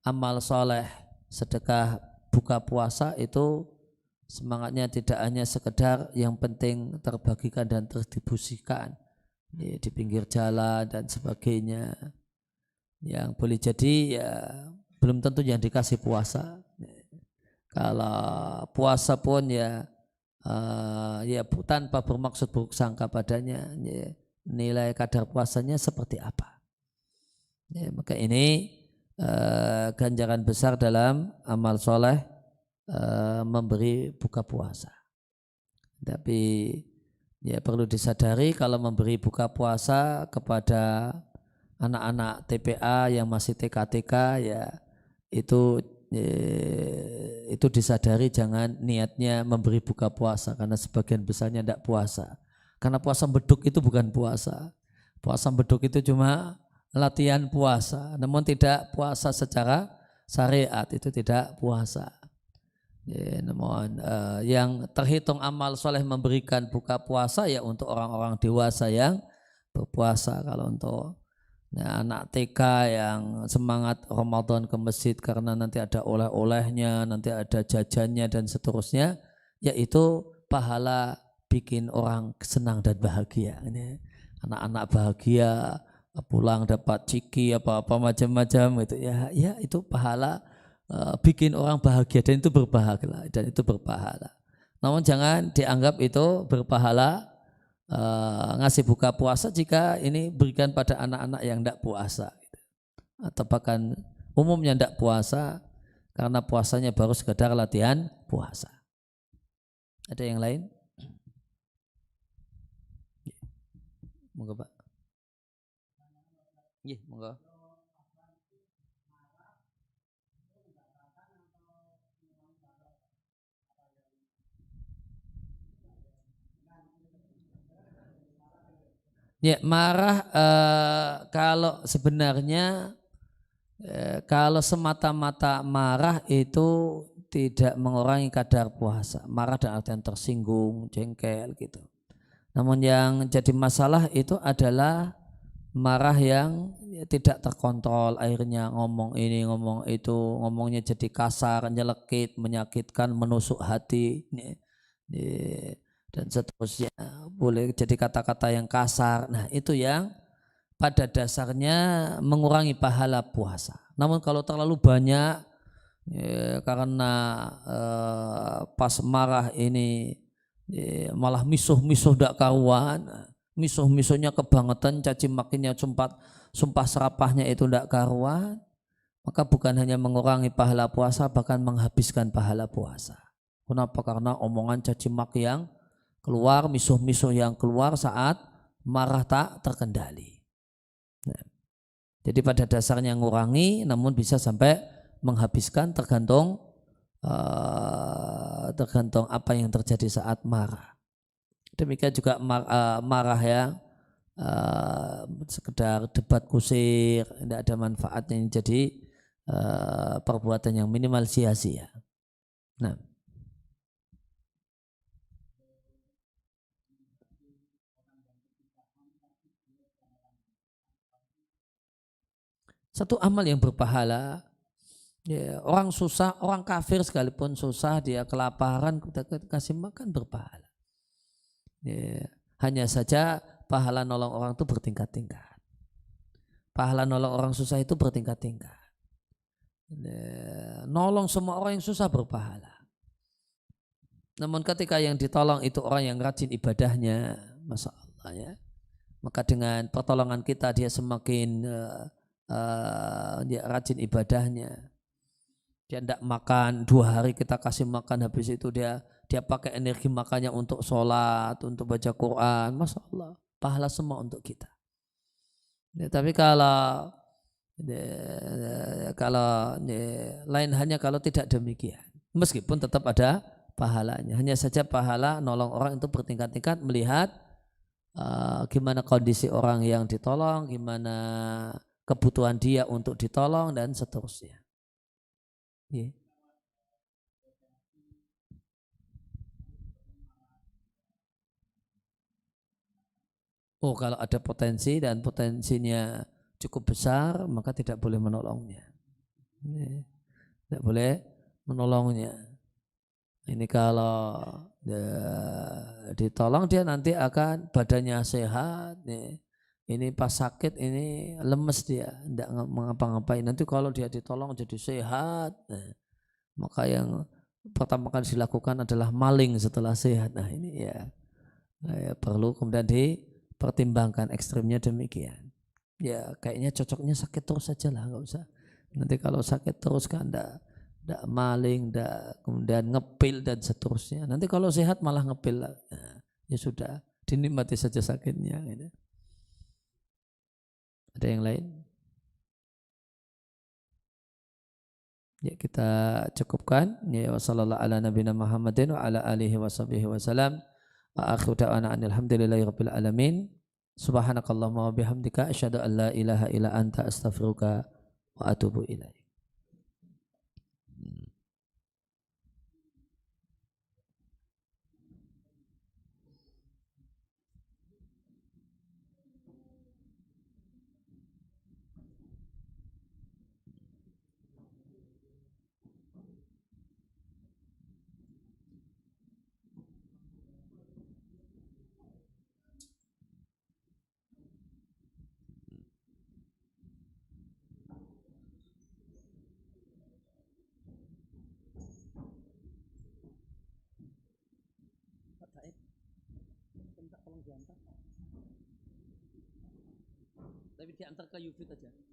amal soleh sedekah buka puasa itu semangatnya tidak hanya sekedar yang penting terbagikan dan terdistribusikan di pinggir jalan dan sebagainya, yang boleh jadi ya belum tentu yang dikasih puasa. Kalau puasa pun ya tanpa bermaksud buruk sangka padanya, ya, nilai kadar puasanya seperti apa. Ya, maka ini ganjaran besar dalam amal soleh memberi buka puasa. Tapi Ya perlu disadari kalau memberi buka puasa kepada anak-anak TPA yang masih TK-TK ya itu itu disadari jangan niatnya memberi buka puasa karena sebagian besarnya tidak puasa. Karena puasa beduk itu bukan puasa. Puasa beduk itu cuma latihan puasa, namun tidak puasa secara syariat, itu tidak puasa. Ya, namun yang terhitung amal soleh memberikan buka puasa ya untuk orang-orang dewasa yang berpuasa. Kalau untuk anak TK yang semangat Ramadan ke masjid karena nanti ada oleh-olehnya, nanti ada jajannya dan seterusnya, yaitu pahala bikin orang senang dan bahagia. Ini anak-anak bahagia pulang dapat ciki apa-apa macam-macam gitu ya, ya itu pahala bikin orang bahagia dan itu berpahala. Namun jangan dianggap itu berpahala ngasih buka puasa jika ini berikan pada anak-anak yang tidak puasa atau bahkan umumnya tidak puasa karena puasanya baru sekedar latihan puasa. Ada yang lain? Monggo Pak. Iya, monggo. Ya, marah kalau sebenarnya kalau semata-mata marah itu tidak mengurangi kadar puasa. Marah dan artian tersinggung, jengkel gitu. Namun yang jadi masalah itu adalah marah yang tidak terkontrol, akhirnya ngomong ini, ngomong itu, ngomongnya jadi kasar, nyelekit, menyakitkan, menusuk hati. Dan seterusnya boleh jadi kata-kata yang kasar. Nah itu yang pada dasarnya mengurangi pahala puasa. Namun kalau terlalu banyak karena pas marah ini malah misuh-misuh dak karuan, misuh-misuhnya kebangetan, caci makinya sumpah serapahnya itu dak karuan, maka bukan hanya mengurangi pahala puasa bahkan menghabiskan pahala puasa. Kenapa? Karena omongan caci maki yang keluar, misuh-misuh yang keluar saat marah tak terkendali. Nah, jadi pada dasarnya ngurangi, namun bisa sampai menghabiskan tergantung apa yang terjadi saat marah. Demikian juga marah ya sekedar debat kusir, tidak ada manfaatnya, jadi perbuatan yang minimal sia-sia. Nah. Satu amal yang berpahala, ya, orang susah, orang kafir sekalipun susah, dia kelaparan, kita kasih makan berpahala. Ya, hanya saja pahala nolong orang itu bertingkat-tingkat. Pahala nolong orang susah itu bertingkat-tingkat. Ya, nolong semua orang yang susah berpahala. Namun ketika yang ditolong itu orang yang rajin ibadahnya, Masya Allah ya, maka dengan pertolongan kita dia semakin dia rajin ibadahnya. Dia tidak makan 2 hari kita kasih makan, habis itu dia pakai energi makannya untuk sholat, untuk baca Quran, Masya Allah, pahala semua untuk kita. Ya, tapi kalau lain hanya kalau tidak demikian, meskipun tetap ada pahalanya, hanya saja pahala nolong orang itu bertingkat-tingkat melihat gimana kondisi orang yang ditolong, gimana kebutuhan dia untuk ditolong dan seterusnya. Yeah. Oh, kalau ada potensi dan potensinya cukup besar, maka tidak boleh menolongnya. Tidak boleh menolongnya. Ini kalau ditolong dia nanti akan badannya sehat. Ini pas sakit ini lemes dia, tidak mengapa-ngapain. Nanti kalau dia ditolong jadi sehat, maka yang pertama kali dilakukan adalah maling setelah sehat. Nah ini ya perlu kemudian dipertimbangkan ekstrimnya demikian. Ya kayaknya cocoknya sakit terus saja lah, nggak usah. Nanti kalau sakit terus kan tidak maling, tidak kemudian ngepil dan seterusnya. Nanti kalau sehat malah ngepil, nah, ya sudah dinikmati saja sakitnya gitu. Ada yang lain? Ya, kita cukupkan. Ya, wassallallahu ala nabiyina Muhammadin wa ala alihi washabihi wasallam. Wa akhiru da'wana alhamdulillahi rabbil alamin. Subhanakallahumma wa bihamdika asyhadu an la ilaha illa anta astaghfiruka wa atubu ilaik. Tapi diantar ke Yufid aja.